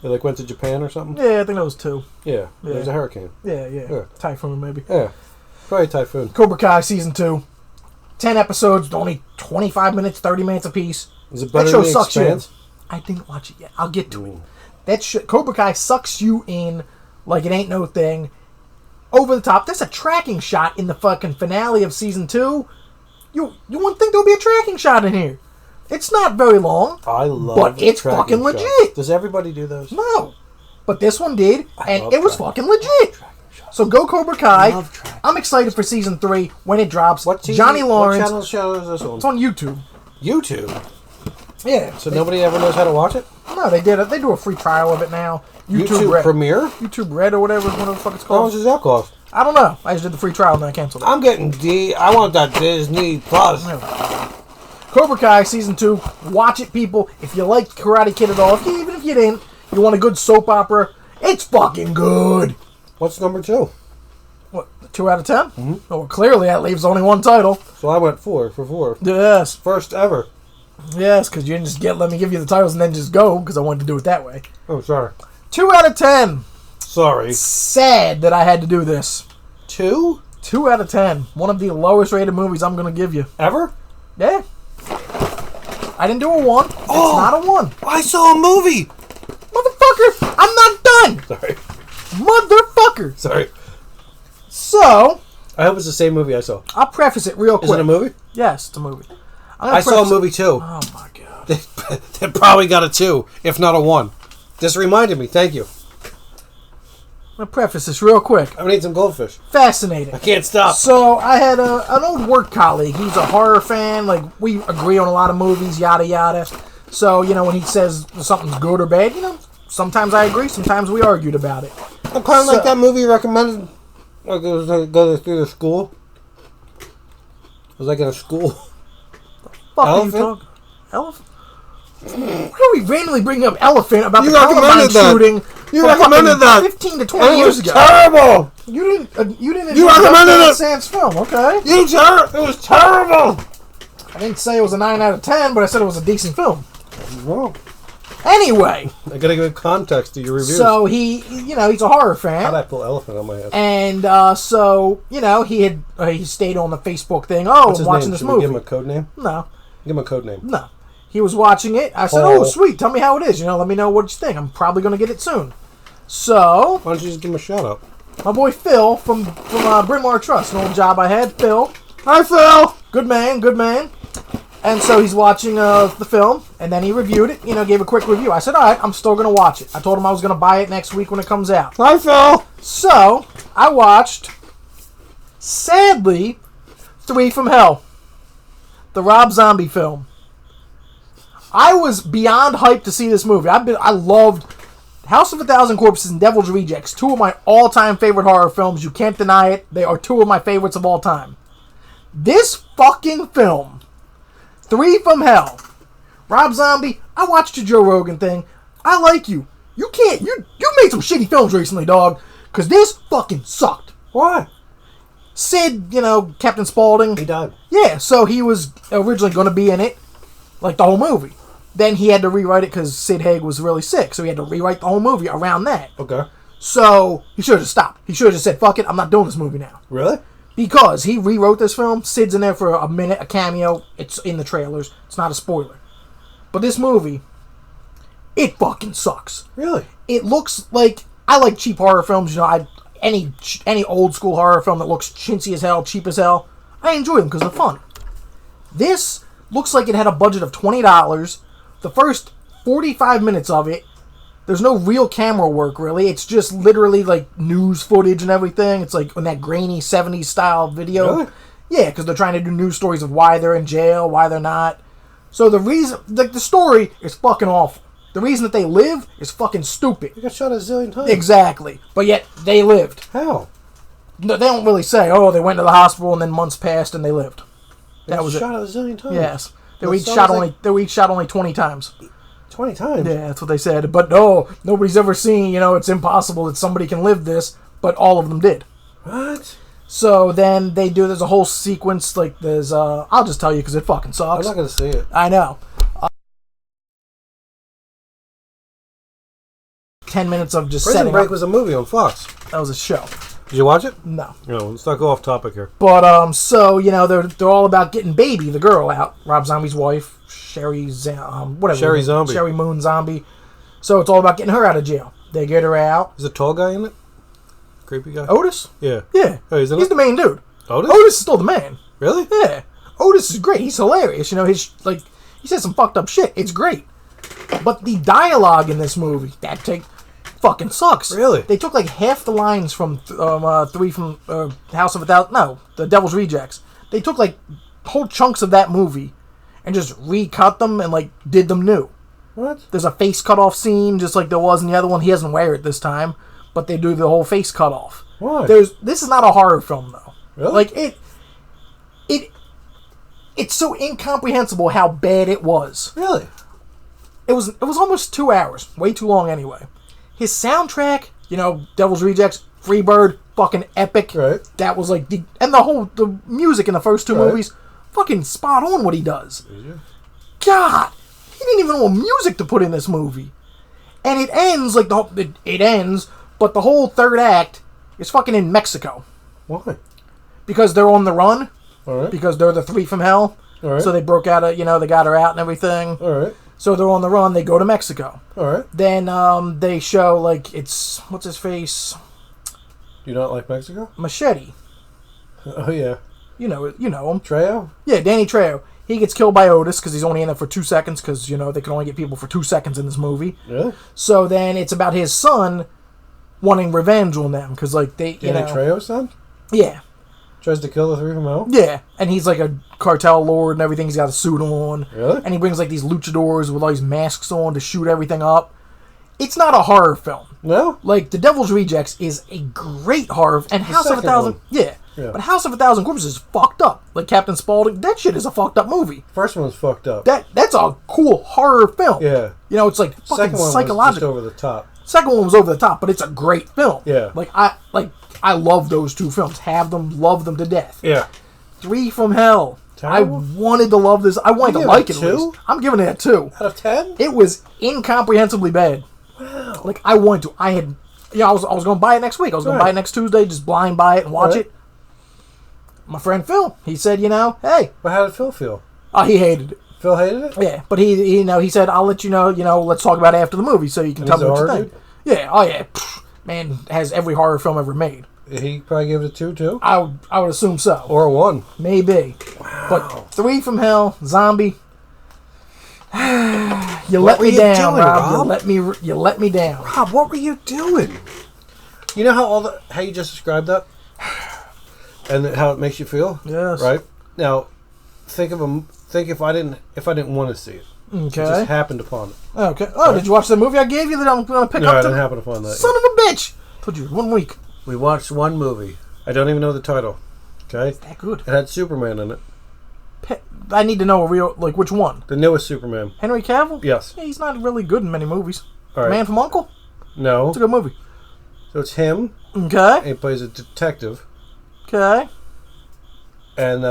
They went to Japan or something? Yeah, I think that was 2. Yeah. There's a hurricane. Yeah. Typhoon, maybe. Yeah. Probably typhoon. Cobra Kai Season 2. 10 episodes, only 25 minutes, 30 minutes apiece. Is it better That show than The sucks Expanse? I didn't watch it yet. I'll get to it. That Cobra Kai sucks you in like it ain't no thing. Over the top. There's a tracking shot in the fucking finale of Season 2. You wouldn't think there would be a tracking shot in here. It's not very long. I love But it's tracking fucking shots. legit. Does everybody do those? No. But this one did, and it was tracking. fucking legit. So go Cobra Kai. I'm excited for Season 3 when it drops. What season, Johnny Lawrence. What channel is this on? It's on YouTube. YouTube? Yeah. So nobody ever knows how to watch it? No, they did it. They do a free trial of it now. YouTube Red. Premiere? YouTube Red or whatever is one of the fuck it's How called. much does that cost? I don't know. I just did the free trial and then I canceled it. I'm getting I want that Disney Plus. Cobra Kai Season 2. Watch it, people. If you like Karate Kid at all, even if you didn't, you want a good soap opera, it's fucking good. What's number 2? What, 2 out of 10? Mm-hmm. Oh, well, clearly that leaves only one title. So I went 4 for 4. Yes. First ever. Yes, because you didn't just let me give you the titles and then just go, because I wanted to do it that way. Oh, sorry. 2 out of 10. Sorry. Sad that I had to do this. 2? 2 out of 10. One of the lowest rated movies I'm going to give you. Ever? Yeah. I didn't do a 1. It's not a 1. I saw a movie! Motherfucker, I'm not done. Sorry. Motherfucker. Sorry. So, I hope it's the same movie I saw. I'll preface it real quick. Is it a movie? Yes, it's a movie. I saw a movie too. Oh my god. They probably got a 2, if not a 1. This reminded me. Thank you. I'm going to preface this real quick. I'm gonna eat some goldfish. Fascinating. I can't stop. So, I had an old work colleague. He's a horror fan. Like, we agree on a lot of movies, yada yada. So, when he says something's good or bad, sometimes I agree, sometimes we argued about it. I'm kind of like that movie you recommended. Like it was go through the school. It was like in a school. Fuck Elephant? Are you talking? Elephant? Why are we randomly bringing up Elephant about You the Columbine recommended that. shooting? You from recommended fucking that. 15 to 20 years ago. Terrible. You didn't. You recommended it. Sans film, okay? It was terrible. I didn't say it was a 9 out of 10, but I said it was a decent film. Well, Anyway, I gotta give context to your reviews. so he's a horror fan. How'd I pull elephant on my head? And so he stayed on the Facebook thing. Oh, What's I'm his watching name? this Should movie. we give him a code name? No, Give him a code name. no. He was watching it. I said, Paul. "Oh, sweet. Tell me how it is. Let me know what you think. I'm probably going to get it soon." So Why don't you just give him a shout out? my boy Phil from Bryn Mawr Trust, an old job I had. Phil, Hi, Phil. good man. And so he's watching the film, and then he reviewed it. Gave a quick review. I said, "All right, I'm still going to watch it." I told him I was going to buy it next week when it comes out. Hi, Phil. So I watched, sadly, 3 from Hell, the Rob Zombie film. I was beyond hyped to see this movie. I loved House of a Thousand Corpses and Devil's Rejects, two of my all-time favorite horror films. You can't deny it. They are two of my favorites of all time. This fucking film, Three from Hell. Rob Zombie, I watched your Joe Rogan thing. I like you. You made some shitty films recently, dog. Because this fucking sucked. Why? Sid, Captain Spaulding. He died. Yeah, so he was originally going to be in it, like the whole movie. Then he had to rewrite it because Sid Haig was really sick, so he had to rewrite the whole movie around that. Okay. So he should have just stopped. He should have just said, fuck it, I'm not doing this movie now. Really? Because he rewrote this film. Sid's in there for a minute, a cameo. It's in the trailers. It's not a spoiler. But this movie, it fucking sucks. Really? It looks like... I like cheap horror films. Any old school horror film that looks chintzy as hell, cheap as hell, I enjoy them because they're fun. This looks like it had a budget of $20. The first 45 minutes of it, there's no real camera work, really. It's just literally, like, news footage and everything. It's, like, in that grainy 70s style video. Really? Yeah, because they're trying to do news stories of why they're in jail, why they're not. So the reason... the story is fucking awful. The reason that they live is fucking stupid. They got shot a zillion times. Exactly. But yet, they lived. How? No, they don't really say, they went to the hospital and then months passed and they lived. That was shot it. a zillion times. Yes. They were each shot only 20 times. 20 times? Yeah, that's what they said. But no, nobody's ever seen, it's impossible that somebody can live this, but all of them did. What? So then there's a whole sequence, like there's, I'll just tell you because it fucking sucks. I'm not going to see it. I know. 10 minutes of just Prison setting Break up. was a movie on Fox. That was a show. Did you watch it? No. No, let's not go off topic here. But, so, they're all about getting Baby, the girl, out. Rob Zombie's wife, Sherry Zombie. Sherry Moon Zombie. So it's all about getting her out of jail. They get her out. Is a tall guy in it? Creepy guy? Otis? Yeah. Yeah. Oh, he's the main dude. Otis? Otis is still the man. Really? Yeah. Otis is great. He's hilarious. He says some fucked up shit. It's great. But the dialogue in this movie, fucking sucks. Really? They took like half the lines from Three from House of a Thousand... No, The Devil's Rejects. They took like whole chunks of that movie and just recut them and like did them new. What? There's a face cut off scene just like there was in the other one. He doesn't wear it this time, but they do the whole face cut off. Why? This is not a horror film though. Really? Like it's so incomprehensible how bad it was. Really? It was almost 2 hours. Way too long anyway. His soundtrack, Devil's Rejects, Freebird, fucking epic. Right. That was like the music in the first two movies, fucking spot on what he does. God, he didn't even know what music to put in this movie. And it ends like it ends, but the whole third act is fucking in Mexico. Why? Because they're on the run. All right. Because they're the Three from Hell. All right. So they broke out they got her out and everything. All right. So they're on the run. They go to Mexico. All right. Then they show it's what's his face? Do you not like Mexico? Machete. Oh yeah. You know him. Trejo? Yeah, Danny Trejo. He gets killed by Otis because he's only in there for 2 seconds because they can only get people for 2 seconds in this movie. Really? So then it's about his son wanting revenge on them because Danny Trejo's son? Yeah. Tries to kill the Three from Hell? Yeah, and he's like a cartel lord and everything. He's got a suit on. Really? And he brings like these luchadors with all these masks on to shoot everything up. It's not a horror film. No? Like, The Devil's Rejects is a great horror... And House of a Thousand... one. Yeah. But House of a Thousand Corpses is fucked up. Like Captain Spaulding, that shit is a fucked up movie. First one's fucked up. That's a cool horror film. Yeah. It's like fucking Second one psychological. was just over the top. Second one was over the top, but it's a great film. Yeah. I love those two films. Have them, love them to death. Yeah. Three from Hell. Terrible? I wanted to love this. I wanted to like it. At least. I'm giving it a 2 out of 10. It was incomprehensibly bad. Wow. Like I wanted to. I was going to buy it next week. I was going to buy it next Tuesday. Just blind buy it and watch it. My friend Phil, he said, hey. But how did Phil feel? He hated it. Phil hated it? Yeah, but he said, I'll let you know, let's talk about it after the movie so you can tell me what you think. Dude? Yeah, oh yeah. Man, has every horror film ever made. He probably gave it a 2 too? I would assume so. Or a 1. Maybe. Wow. But Three from Hell, Zombie. You let me down, Rob. You let me down. Rob, what were you doing? You know how you just described that? And how it makes you feel? Yes. Right? Now, think if I didn't want to see it. Okay. I just happened upon it. Okay. Oh, did you watch the movie I gave you that I'm going to pick No, up? I didn't happen upon that. Son of a bitch! Told you, 1 week. We watched one movie. I don't even know the title. Okay? Is that good? It had Superman in it. I need to know which one. The newest Superman. Henry Cavill? Yes. Yeah, he's not really good in many movies. All right. Man from U.N.C.L.E.? No. It's a good movie. So it's him. Okay. He plays a detective. Okay. And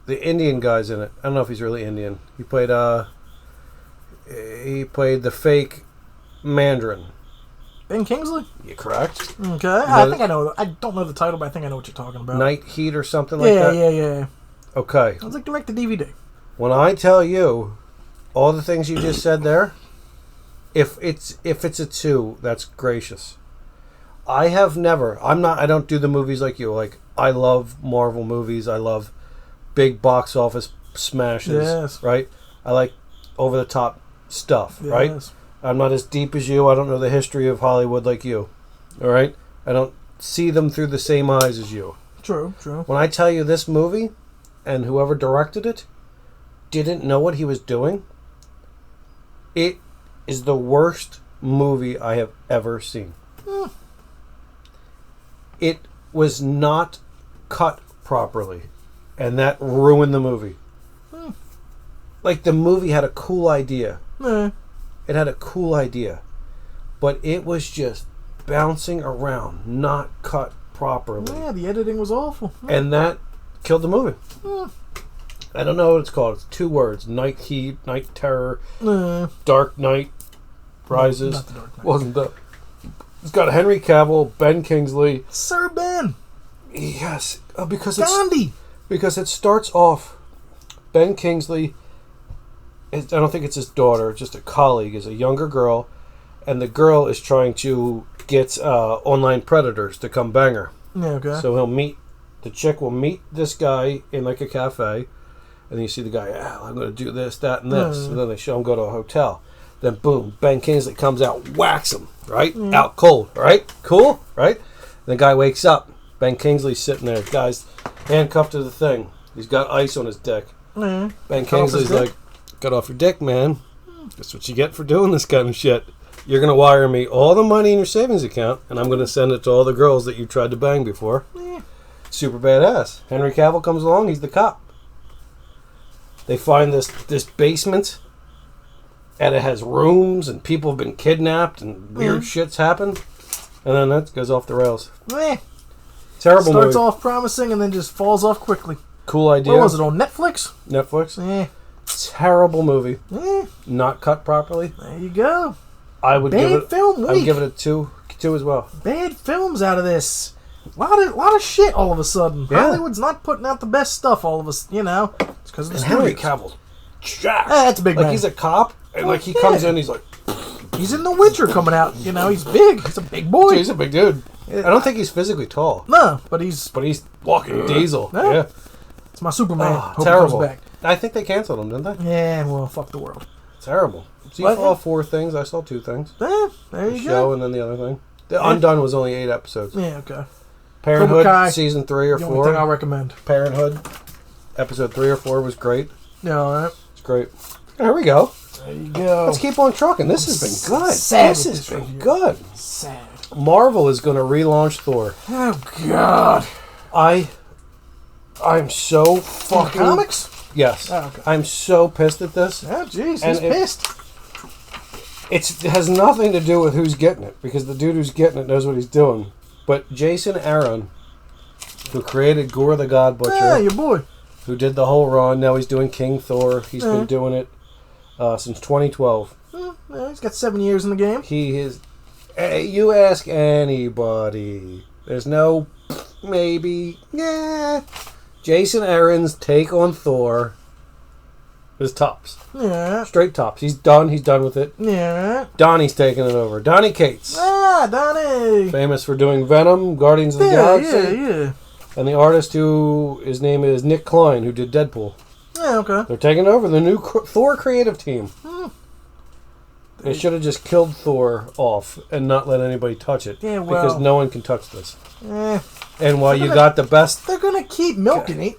the Indian guy's in it. I don't know if he's really Indian. He played the fake Mandarin. Ben Kingsley? You correct? Okay. I think I know. I don't know the title, but I think I know what you're talking about. Night Heat or something like that? Yeah. Okay. It's like direct to DVD. When I tell you all the things you just said there, if it's a 2, that's gracious. I don't do the movies like you. Like, I love Marvel movies. I love big box office smashes. Yes. Right? I like over the top stuff, Yes. right? I'm not as deep as you. I don't know the history of Hollywood like you. All right? I don't see them through the same eyes as you. True. When I tell you this movie and whoever directed it didn't know what he was doing, it is the worst movie I have ever seen. It was not cut properly, and that ruined the movie. Like, the movie had a cool idea. It had a cool idea, but it was just bouncing around, not cut properly. Yeah, the editing was awful. And that killed the movie. I don't know what it's called. It's 2 words. Night Heat, Night Terror, Dark Knight Rises. Not the Dark Knight. Wasn't that? It's got Henry Cavill, Ben Kingsley. Sir Ben. Yes. Because Gandhi. Because it starts off, Ben Kingsley, I don't think it's his daughter, just a colleague, is a younger girl, and the girl is trying to get online predators to come bang her. Yeah, okay. So the chick will meet this guy in like a cafe, and then you see the guy, I'm going to do this, that, and this. And then they show him go to a hotel. Then boom, Ben Kingsley comes out, whacks him, right? Out cold, right? Cool, right? And the guy wakes up. Ben Kingsley's sitting there. Guy's handcuffed to the thing. He's got ice on his dick. Ben Kingsley's like, "Cut off your dick, man. That's what you get for doing this kind of shit. You're going to wire me all the money in your savings account, and I'm going to send it to all the girls that you tried to bang before." Super badass. Henry Cavill comes along. He's the cop. They find this basement, and it has rooms, and people have been kidnapped, and weird shit's happened. And then that goes off the rails. Terrible movie. Starts off promising and then just falls off quickly. Cool idea. What was it, on Netflix? Netflix? Terrible movie. Not cut properly. There you go. I would give it a 2 as well. Bad films out of this. A lot of shit all of a sudden. Yeah. Hollywood's not putting out the best stuff all of us, It's because of the Henry studios. Cavill, jacked. That's a big man. He's a cop, and he comes in, he's like... He's in The Witcher coming out, He's big. He's a big boy. He's a big dude. I don't think he's physically tall. No, but he's walking diesel. Yeah. It's my Superman. Hope Terrible. he comes back. I think they canceled him, didn't they? Yeah, well, fuck the world. Terrible. So you saw 4 things. I saw 2 things. There you Show go. and then the other thing. The Undone was only 8 episodes. Yeah, okay. Parenthood, season 3 or 4. The only thing I'll recommend. Parenthood, episode 3 or 4 was great. Yeah, all right. It's great. There we go. There you go. Let's keep on trucking. This has been good. Sad This with has this been review. good. Sad. Marvel is going to relaunch Thor. Oh, God. I'm so fucking... Comics? Yes. Oh, okay. I'm so pissed at this. Oh, jeez. And He's pissed. It has nothing to do with who's getting it, because the dude who's getting it knows what he's doing. But Jason Aaron, who created Gore the God Butcher... Yeah, your boy. Who did the whole run. Now he's doing King Thor. He's been doing it since 2012. Yeah, he's got 7 years in the game. He is... You ask anybody. There's no... Maybe... Yeah. Jason Aaron's take on Thor is tops. Yeah. Straight tops. He's done. He's done with it. Yeah. Donnie's taking it over. Donnie Cates. Ah, Donnie. Famous for doing Venom, Guardians of the Galaxy. Yeah. And the artist his name is Nick Klein, who did Deadpool. Yeah, okay. They're taking over the new Thor creative team. They should have just killed Thor off and not let anybody touch it. Yeah, well. Because no one can touch this. Eh. And while you got the best... They're going to keep milking it.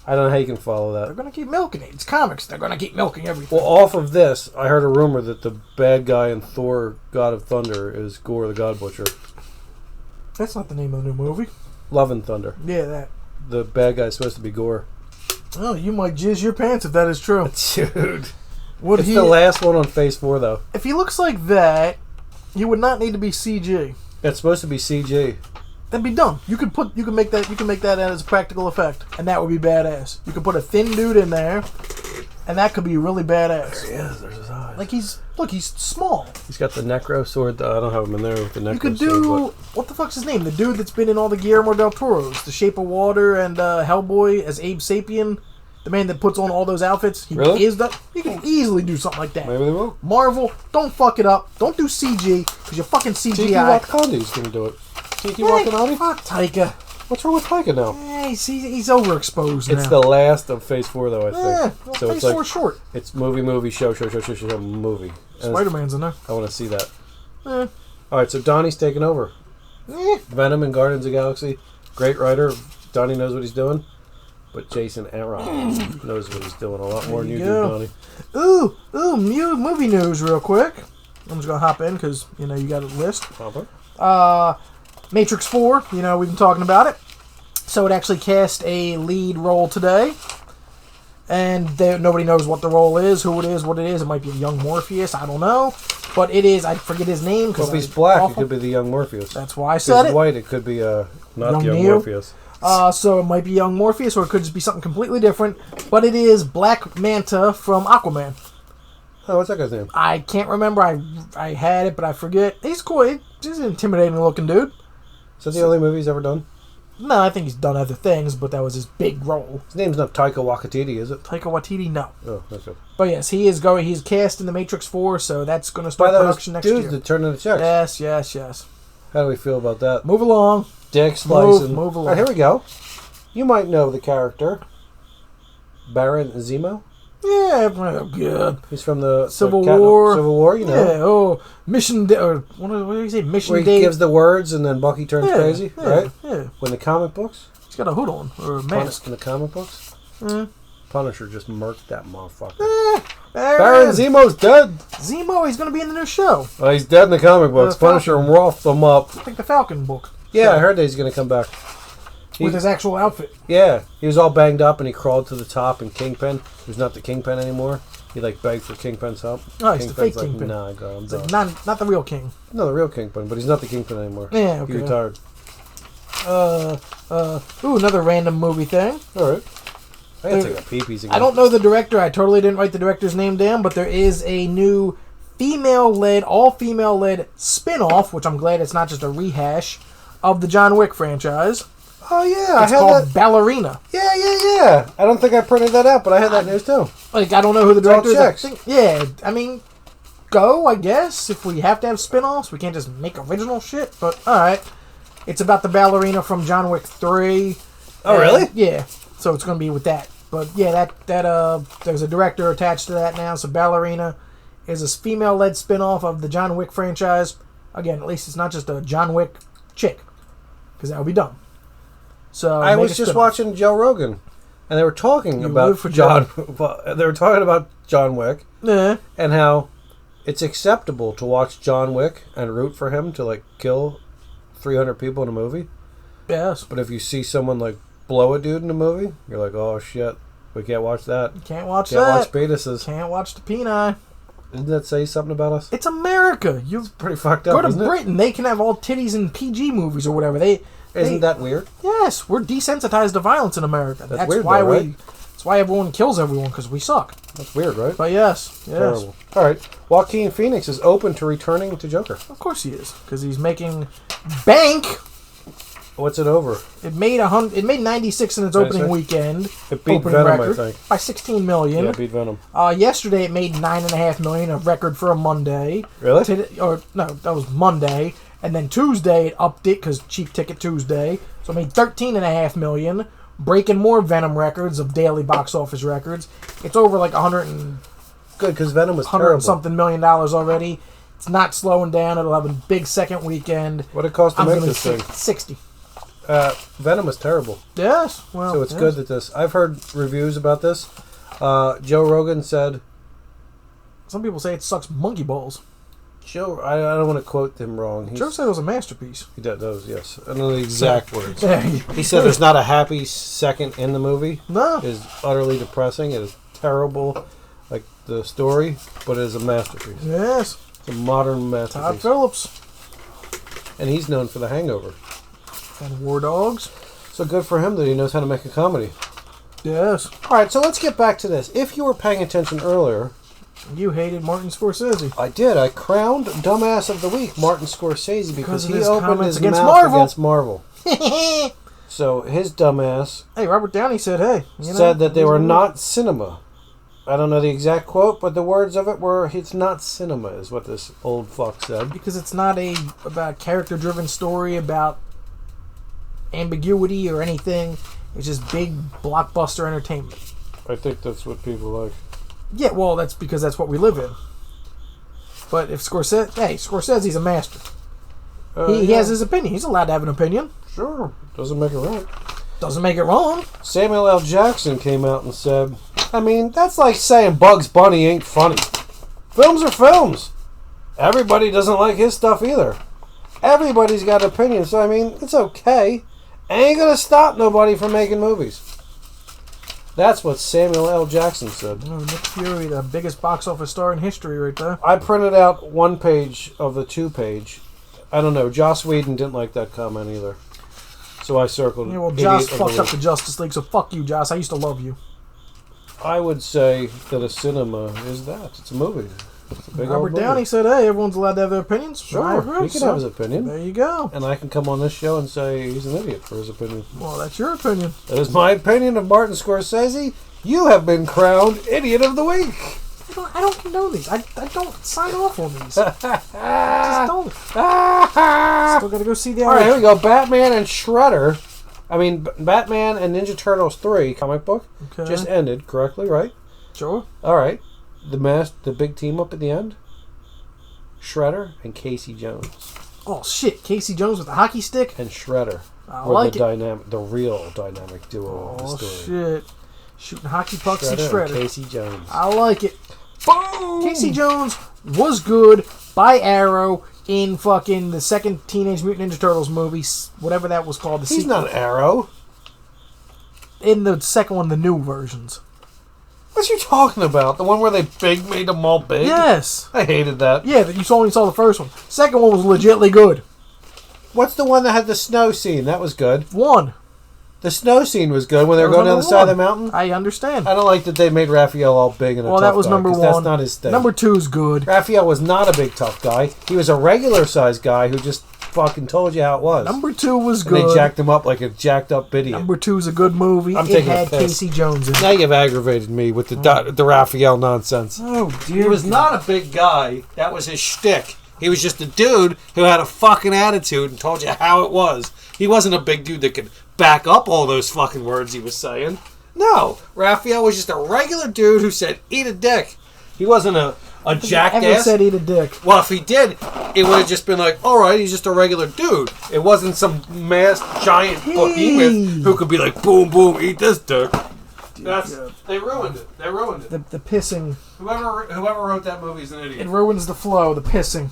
I don't know how you can follow They're that. going to keep milking it. It's comics. They're going to keep milking everything. Well, off of this, I heard a rumor that the bad guy in Thor: God of Thunder is Gore the God Butcher. That's not the name of the new movie. Love and Thunder. Yeah, that. The bad guy's supposed to be Gore. Oh, you might jizz your pants if that is true. Dude. Would It's the last one on Phase 4, though. If he looks like that, he would not need to be CG. It's supposed to be CG. That'd be dumb. You can make that as a practical effect, and that would be badass. You could put a thin dude in there, and that could be really badass. There he is. There's his eyes. Like he's small. He's got the Necro sword. I don't have him in there with the Necro You could sword. do what the fuck's his name? The dude that's been in all the Guillermo del Toro's, The Shape of Water and Hellboy as Abe Sapien, the man that puts on all those outfits. He Really? is the. You can easily do something like that. Maybe they will. Marvel, don't fuck it up. Don't do CG because you're fucking Tiki CGI. Wakandi's going to do it. Tiki Hey, Wakanadi? fuck Taika. What's wrong with Taika now? He's overexposed now. It's the last of Phase 4, though, I think. Yeah, So Phase it's like 4 short. it's movie, show, movie. And Spider-Man's in there. I want to see that. Eh. All right, so Donnie's taking over. Venom and Guardians of the Galaxy. Great writer. Donnie knows what he's doing. But Jason Aaron knows what he's doing a lot more than you do, Donnie. Ooh, movie news real quick. I'm just going to hop in because, you got a list. Papa? Matrix 4, we've been talking about it. So it actually cast a lead role today. And nobody knows what the role is, who it is, what it is. It might be a young Morpheus, I don't know. But it is, I forget his name. Well, if he's black, it could be the young Morpheus. That's why I If said he's it. white, it could be not the young Neo. Morpheus. So it might be young Morpheus, or it could just be something completely different. But it is Black Manta from Aquaman. Oh, what's that guy's name? I can't remember. I had it, but I forget. He's cool. He's an intimidating looking dude. Is that the only movie he's ever done? No, I think he's done other things, but that was his big role. His name's not Taika Waititi, is it? Taika Waititi, no. Oh, that's good. But yes, he's cast in the Matrix 4, so that's going to start By those production next dudes year. that turn into checks. Yes. How do we feel about that? Move along. Dick slicing. Move along. All right, here we go. You might know the character. Baron Zemo. Yeah, well, good. He's from the Civil War. Civil War, you know. Yeah, what do you say? Mission Where he Day. gives the words and then Bucky turns crazy, right? Yeah. When the comic books. He's got a hood on, or a mask. In the comic books. Punisher just murked that motherfucker. Baron Zemo's dead. Zemo, he's going to be in the new show. Well, he's dead in the comic books. Punisher roughed him up. I think the Falcon book. Yeah, I heard that he's going to come back. With his actual outfit. Yeah, he was all banged up and he crawled to the top, and Kingpin, who's not the Kingpin anymore, he begged for Kingpin's help. Oh, he's the fake Kingpin's Kingpin. Nah, girl, I'm It's done. like not the real king. No, the real Kingpin, but he's not the Kingpin anymore. Yeah, okay. He retired. Another random movie thing. All right. I gotta take a pee-pees again. I don't know the director. I totally didn't write the director's name down, but there is a new all female-led spin-off, which I'm glad it's not just a rehash, of the John Wick franchise. Oh, yeah. It's called Ballerina. Yeah. I don't think I printed that out, but I had that news, too. I don't know who the director is. checks. Go, I guess. If we have to have spin-offs, we can't just make original shit, but alright. It's about the ballerina from John Wick 3. Oh, really? Yeah. So it's going to be with that. But yeah, that there's a director attached to that now. So Ballerina is a female-led spin-off of the John Wick franchise. Again, at least it's not just a John Wick chick, because that would be dumb. So I was just watching Joe Rogan, and they were talking about John. They were talking about John Wick, and how it's acceptable to watch John Wick and root for him to kill 300 people in a movie. Yes. But if you see someone blow a dude in a movie, you're like, oh shit, we can't watch that. Can't watch Can't that. watch penises. Can't watch the peni. Didn't that say something about us? It's America. It's pretty fucked up. Go to isn't Britain. They can have all titties in PG movies or whatever. Isn't that weird? Yes, we're desensitized to violence in America. That's weird, why though, right? That's why everyone kills everyone, because we suck. That's weird, right? But yes. Terrible. All right. Joaquin Phoenix is open to returning to Joker. Of course he is, because he's making bank. What's it over? It made 96 in its opening weekend. It beat opening Venom, record, I think. by 16 million. Yeah, it beat Venom. Yesterday it made 9.5 million, a record for a Monday. Really? That was Monday. And then Tuesday it upped it, because cheap ticket Tuesday. So it made 13.5 million, breaking more Venom records of daily box office records. It's over 100 Good, because Venom was 100 terrible. and something $1 million already. It's not slowing down. It'll have a big second weekend. What did it cost to I'm make gonna this thing? 60. Venom is terrible. Yes. Well, So it's good that this... I've heard reviews about this. Joe Rogan said... Some people say it sucks monkey balls. Joe... I don't want to quote him wrong. Joe said it was a masterpiece. He does, yes. I don't know the exact words. Yeah, He said there's not a happy second in the movie. No. It is utterly depressing. It is terrible, like the story, but it is a masterpiece. Yes. It's a modern Todd masterpiece. Phillips. And he's known for The Hangover. And War Dogs. So good for him that he knows how to make a comedy. Yes. All right, so let's get back to this. If you were paying attention earlier... You hated Martin Scorsese. I did. I crowned Dumbass of the Week Martin Scorsese because of he his opened comments his against mouth Marvel. against Marvel. So his dumbass Hey, Robert Downey said, hey. said that they were not cinema. I don't know the exact quote, but the words of it were, it's not cinema, is what this old fuck said. Because it's not about character-driven story, about ambiguity or anything. It's just big blockbuster entertainment. I think that's what people like. Yeah, well, that's because that's what we live in. But if Scorsese's a master. He has his opinion. He's allowed to have an opinion. Sure. Doesn't make it right. Doesn't make it wrong. Samuel L. Jackson came out and said, I mean, that's like saying Bugs Bunny ain't funny. Films are films. Everybody doesn't like his stuff either. Everybody's got opinions, so I mean, it's okay. Ain't gonna stop nobody from making movies. That's what Samuel L. Jackson said. Oh, Nick Fury, the biggest box office star in history right there. I printed out one page of the 2-page. I don't know. Joss Whedon didn't like that comment either. So I circled it. Yeah, well, Joss fucked up the Justice League, so fuck you, Joss. I used to love you. I would say that a cinema is that. It's a movie. It's a big old Robert movie. Downey said, hey, everyone's allowed to have their opinions. Sure, I agree, he can have his opinion. There you go. And I can come on this show and say he's an idiot for his opinion. Well, that's your opinion. That is my opinion of Martin Scorsese. You have been crowned Idiot of the Week. I don't condone these. I don't sign off on these. I just don't. Still got to go see the... All right, here we go. Batman and Shredder. I mean, Batman and Ninja Turtles 3 comic book just ended, correctly, right? Sure. All right. The big team up at the end? Shredder and Casey Jones. Oh, shit. Casey Jones with the hockey stick? And Shredder. I were like the real dynamic duo of the story. Oh, shit. Shooting hockey pucks and And Shredder. Casey Jones. I like it. Boom! Casey Jones was good by Arrow in fucking the second Teenage Mutant Ninja Turtles movie, whatever that was called. He's not Arrow. In the second one, the new versions. What you talking about? The one where they made them all big? Yes. I hated that. Yeah, that you only saw the first one. Second one was legitly good. What's the one that had the snow scene? That was good. One. The snow scene was good when they were going down the side of the mountain. I understand. I don't like that they made Raphael all big and a tough guy. Well, that was number one. That's not his thing. Number two is good. Raphael was not a big tough guy. He was a regular sized guy who just fucking told you how it was. Number two was and good. they jacked him up like a jacked up idiot. Number two is a good movie. I'm it taking had a piss. Casey Jones in it. Now you've aggravated me with the Raphael nonsense. Oh, dear. He was not a big guy. That was his shtick. He was just a dude who had a fucking attitude and told you how it was. He wasn't a big dude that could back up all those fucking words he was saying. No. Raphael was just a regular dude who said, eat a dick. He wasn't a jackass. Ever said eat a dick. Well, if he did, it would have just been like, all right, he's just a regular dude. It wasn't some masked giant behemoth who could be like, boom, boom, eat this dick. They ruined it. They ruined it. The pissing. Whoever wrote that movie is an idiot. It ruins the flow, the pissing.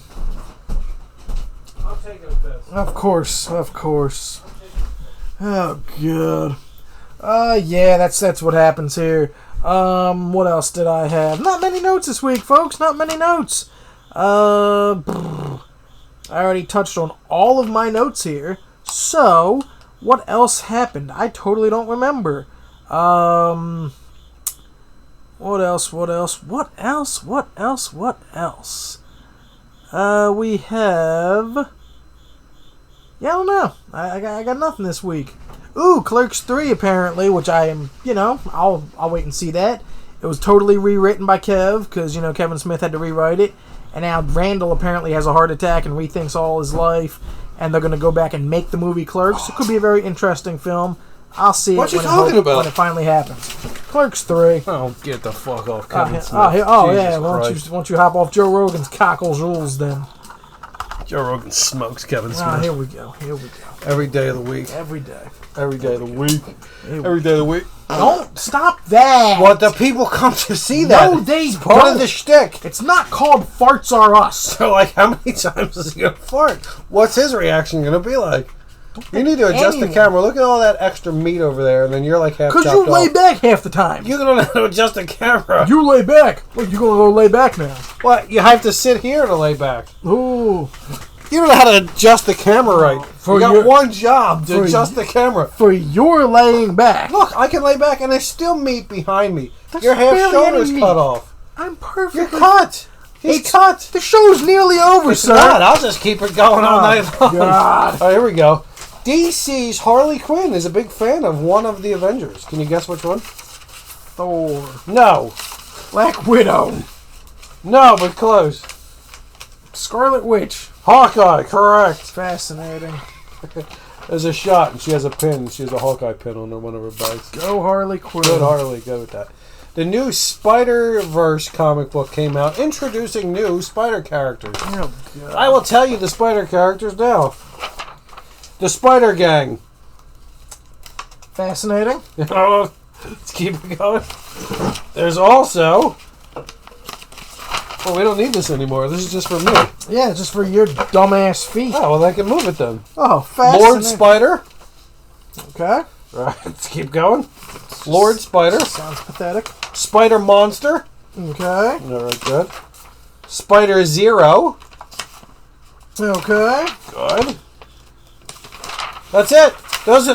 I'm taking a piss. Of course. Oh, God. Yeah, that's what happens here. What else did I have? Not many notes this week, folks. Not many notes. I already touched on all of my notes here. So, what else happened? I totally don't remember. What else? We have... Yeah, I don't know. I got nothing this week. Ooh, Clerks 3 apparently, which I am, I'll wait and see that. It was totally rewritten by Kev, because, Kevin Smith had to rewrite it. And now Randall apparently has a heart attack and rethinks all his life. And they're going to go back and make the movie Clerks. It could be a very interesting film. I'll see what it when it finally happens. Clerks 3. Oh, get the fuck off Kevin Smith. Yeah. Jesus Why don't you hop off Joe Rogan's cockles rules then? Joe Rogan smokes Kevin Smith. Ah, here we go. Every day of the week. Every day. Every day of the week. Every day of the week. Don't stop that. What the people come to see that? No, they it's part of the shtick. It's not called Farts Are Us. So, like, how many times is he gonna fart? What's his reaction gonna be like? You need to adjust the camera. Look at all that extra meat over there, and then you're like half chopped off. Because you lay back half the time. You don't know how to adjust the camera. You lay back. Look, you're going to go lay back now. What? You have to sit here to lay back. Ooh. You don't know how to adjust the camera right. You got one job to adjust the camera. For your laying back. Look, I can lay back, and there's still meat behind me. That's your half shoulder's cut off. I'm perfect. You're cut. He's cut. The show's nearly over, It's sir. not. I'll just keep it going all night long. God. All right, here we go. DC's Harley Quinn is a big fan of one of the Avengers. Can you guess which one? Thor. No. Black Widow. No, but close. Scarlet Witch. Hawkeye, correct. Fascinating. There's a shot, and she has a pin. She has a Hawkeye pin on one of her bags. Go Harley Quinn. Good Harley, go with that. The new Spider-Verse comic book came out, introducing new Spider characters. Oh, God. I will tell you the Spider characters now. The Spider Gang. Fascinating. Let's keep it going. There's also... Oh, we don't need this anymore. This is just for me. Yeah, just for your dumbass feet. Oh, well, I can move it then. Oh, fascinating. Lord Spider. Okay. Right, let's keep going. Lord Spider. Sounds pathetic. Spider Monster. Okay. All right, good. Spider Zero. Okay. Good. That's it. Those are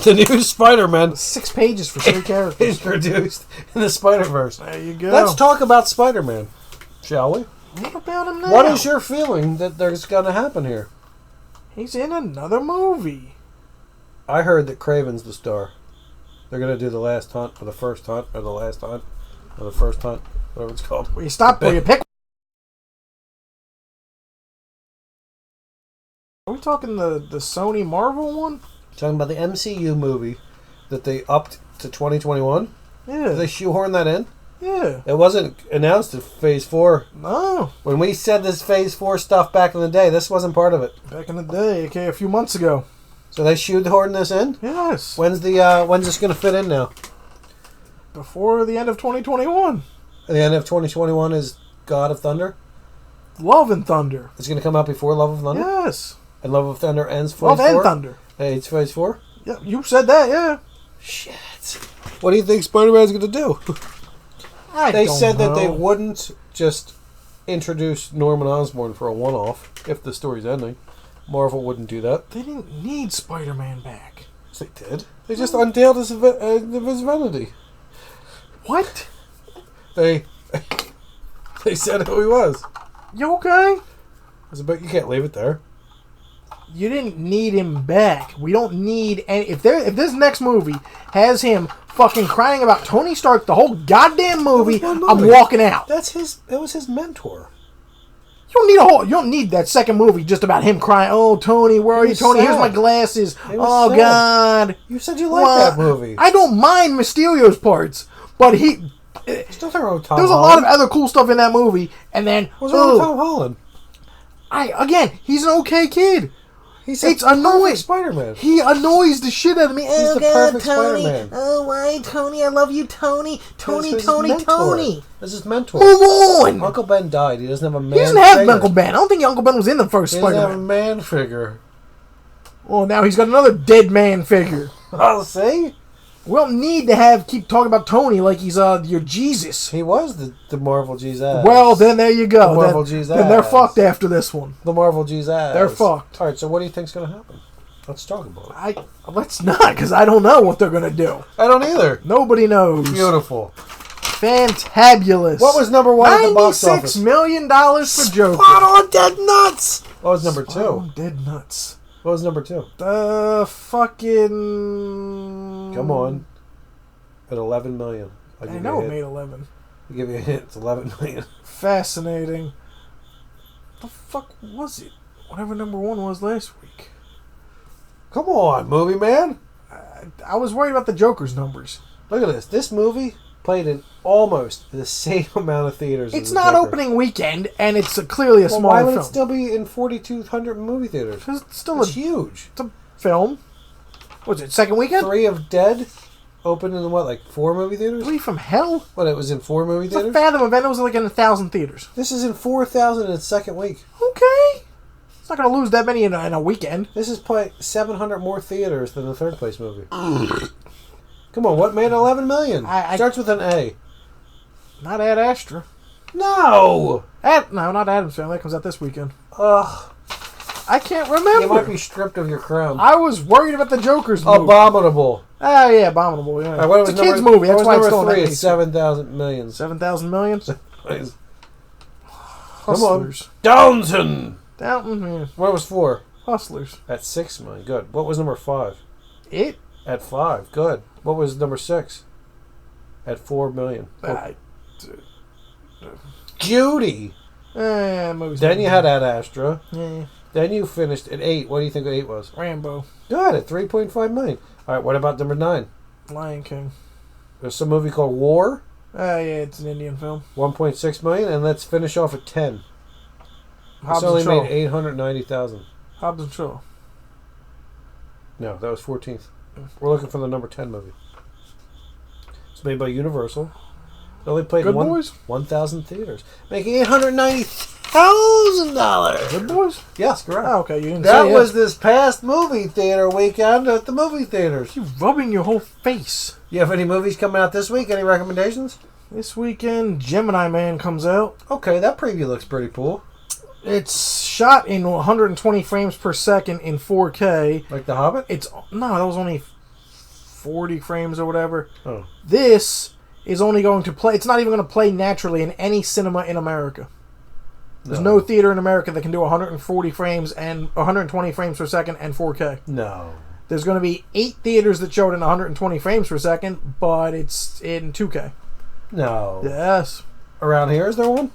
the new Spider-Man 6 pages for 3 characters. introduced in the Spider-Verse. There you go. Let's talk about Spider-Man, shall we? What about him now? What is your feeling that there's going to happen here? He's in another movie. I heard that Kraven's the star. They're going to do the last hunt, or the first hunt, or the last hunt, or the first hunt, whatever it's called. Will you stop or you pick? Are we talking the Sony Marvel one? Talking about the MCU movie that they upped to 2021. Yeah. Did they shoehorn that in? Yeah. It wasn't announced at Phase 4. No. When we said this Phase 4 stuff back in the day, this wasn't part of it. Back in the day, okay, a few months ago. So they shoehorned this in? Yes. When's this going to fit in now? Before the end of 2021. The end of 2021 is God of Thunder? Love and Thunder. It's going to come out before Love of Thunder? Yes. And Love of Thunder ends Phase 4? Love and Thunder. Hey, it's Phase 4? Yeah, you said that, yeah. Shit. What do you think Spider-Man's going to do? They said know. that they wouldn't just introduce Norman Osborn for a one-off if the story's ending. Marvel wouldn't do that. They didn't need Spider-Man back. Yes, they did. They just unveiled his vanity. What? They said who he was. You okay? I said, but you can't leave it there. You didn't need him back. We don't need any. If this next movie has him fucking crying about Tony Stark the whole goddamn movie, I'm walking out. That was his mentor. You don't need that second movie just about him crying. Oh, Tony, where are you, Tony? Sad. Here's my glasses. Oh sad. God. You said you liked that movie. I don't mind Mysterio's parts, but There's nothing wrong with Tom There's Holland. a lot of other cool stuff in that movie, and then What's wrong with Tom Holland? He's an okay kid. It's annoying. Spider-Man. He annoys the shit out of me. He's the perfect Spider-Man. Oh, why, Tony? I love you, Tony. Tony. This is his mentor. Move on. Uncle Ben died. He doesn't have a man. He doesn't have Uncle Ben. I don't think Uncle Ben was in the first He doesn't have a Spider-Man. man figure. Well, now he's got another dead man figure. I'll see. We don't need to keep talking about Tony like he's your Jesus. He was the Marvel Jesus. Well, then there you go. The Marvel Jesus. Then they're fucked after this one. The Marvel Jesus. They're fucked. All right, so what do you think's going to happen? Let's talk about it. Let's not, because I don't know what they're going to do. I don't either. Nobody knows. Beautiful. Fantabulous. What was number one at the box office? $96 million for Joker. Spot on dead nuts. What was number Spot two? on dead nuts. What was number two? Fucking... Come on. At 11 million. I know it made 11. I'll give you a hint. It's 11 million. Fascinating. The fuck was it? Whatever number one was last week. Come on, movie man. I was worried about the Joker's numbers. Look at this. This movie played in almost the same amount of theaters. It's as the not Joker. opening weekend, and it's clearly a smaller Why would film. it still be in 4,200 movie theaters? It's still It's huge. It's a film. What's it, second weekend? 3 of Dead opened in what, like 4 movie theaters? 3 from hell? What, it was in 4 movie It's a theaters? Fathom event. It was like in 1,000 theaters. This is in 4,000 in its second week. Okay. It's not going to lose that many in a weekend. This is playing 700 more theaters than the third place movie. Come on, what made 11 million? Starts with an A. Not Ad Astra. No! No, not Adam's Family. That comes out this weekend. Ugh. I can't remember. You might be stripped of your crown. I was worried about the Joker's movie. Abominable. Oh, yeah, Abominable, yeah. Right, It's a kid's movie. That's why it's still number 3. in It's 7,000 million. 7,000 millions? Come on. Hustlers. Downton! Downton, yeah. What was 4? Hustlers. At 6 million. Good. What was number 5? It? At 5. Good. What was number 6? At 4 million. Judy! Movies. Then you had Ad Astra. Yeah. Then you finished at 8. What do you think 8 was? Rambo. Good, at 3.5 million. All right, what about number 9? Lion King. There's some movie called War. Yeah, it's an Indian film. 1.6 million. And let's finish off at 10. Hobbs It's only and Shaw. made 890,000. Hobbs and Shaw. No, that was 14th. We're looking for the number 10 movie. It's made by Universal. It only played Good Boys? 1,000 theaters, making $890,000. Good Boys? Yes, correct. Oh, okay, you didn't That say was this past movie theater weekend at the movie theaters. You rubbing your whole face. You have any movies coming out this week? Any recommendations? This weekend, Gemini Man comes out. Okay, that preview looks pretty cool. It's shot in 120 frames per second in 4K. Like The Hobbit? No, that was only 40 frames or whatever. Oh. This is only going to play. It's not even going to play naturally in any cinema in America. There's no theater in America that can do 140 frames and 120 frames per second and 4K. No. There's going to be 8 theaters that show it in 120 frames per second, but it's in 2K. No. Yes. Around here, is there one?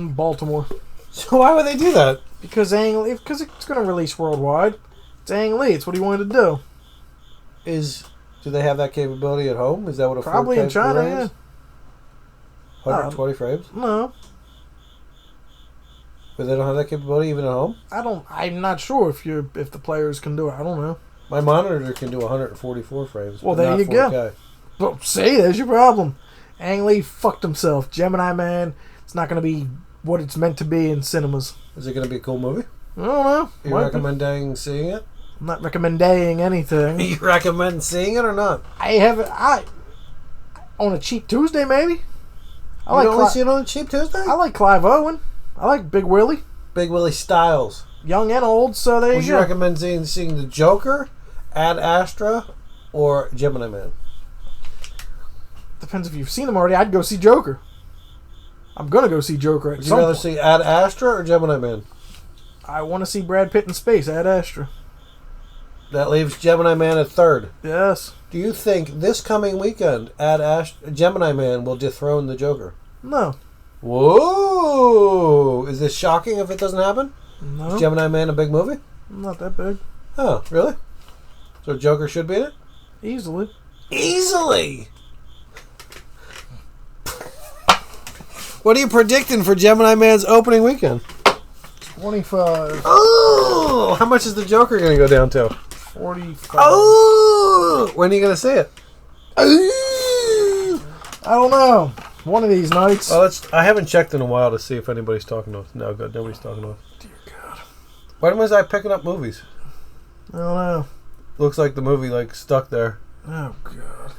Baltimore. So why would they do that? Because it's going to release worldwide. It's Ang Lee. It's what he wanted to do. Do they have that capability at home? Is that what a Probably 4K in China, Blu-ray yeah. is? 120 frames? No. But they don't have that capability even at home? I'm not sure if the players can do it. I don't know. My monitor can do 144 frames. Well, but there not you 4K. go. Well, see, there's your problem. Ang Lee fucked himself. Gemini Man, it's not going to be what it's meant to be in cinemas. Is it going to be a cool movie? I don't know. You recommending seeing it? I'm not recommending anything. You recommend seeing it or not? I on a cheap Tuesday, maybe. I like only see it on a cheap Tuesday? I like Clive Owen. I like Big Willie. Big Willie Styles. Young and old, so there Would you you go. recommend seeing the Joker, Ad Astra, or Gemini Man? Depends if you've seen them already. I'd go see Joker. I'm going to go see Joker at Would you some rather point. see Ad Astra or Gemini Man? I want to see Brad Pitt in space, Ad Astra. That leaves Gemini Man at third. Yes. Do you think this coming weekend, Gemini Man will dethrone the Joker? No. Whoa! Is this shocking if it doesn't happen? No. Is Gemini Man a big movie? Not that big. Oh, really? So Joker should be in it? Easily. Easily! What are you predicting for Gemini Man's opening weekend? 25. Oh! How much is the Joker going to go down to? 45. Oh! When are you going to see it? I don't know. One of these nights. Oh, I haven't checked in a while to see if anybody's talking to us. No, good. Nobody's talking to us. Dear God. When was I picking up movies? I don't know. Looks like the movie stuck there. Oh, God.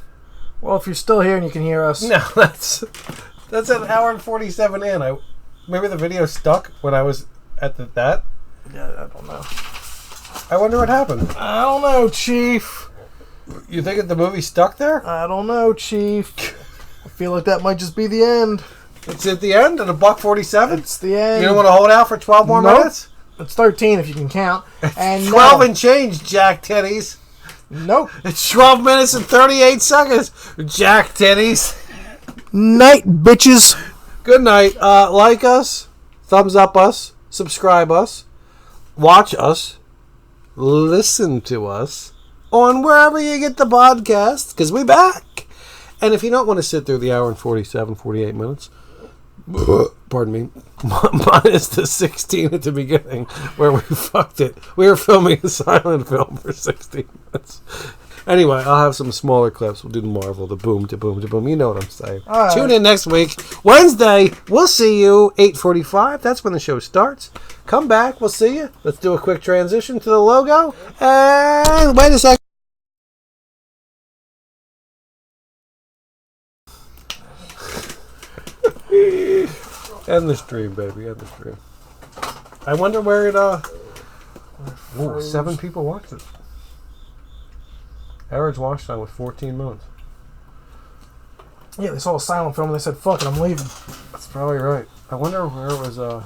Well, if you're still here and you can hear us. No, that's an hour and 47 in. Maybe the video stuck when I was at that. Yeah, I don't know. I wonder what happened. I don't know, Chief. You think the movie stuck there? I don't know, Chief. I feel like that might just be the end. It's at the end at $1.47? It's the end. You don't want to hold out for 12 more minutes? It's 13 if you can count. And 12 and change, Jack Titties. Nope. It's 12 minutes and 38 seconds, Jack Titties. Night, bitches. Good night. Like us, thumbs up us, subscribe us, watch us, listen to us on wherever you get the podcast, because we back. And if you don't want to sit through the hour and 47, 48 minutes, pardon me, minus the 16 at the beginning where we fucked it. We were filming a silent film for 16 minutes. Anyway, I'll have some smaller clips. We'll do the Marvel, the boom, to boom, to boom. You know what I'm saying. Right. Tune in next week. Wednesday, we'll see you, 8:45. That's when the show starts. Come back. We'll see you. Let's do a quick transition to the logo. And wait a second. End the stream, baby. End the stream. I wonder where it, Ooh, 7 people watched it. Average watch time was 14 minutes. Yeah, they saw a silent film and they said, fuck it, I'm leaving. That's probably right. I wonder where it was, Oh.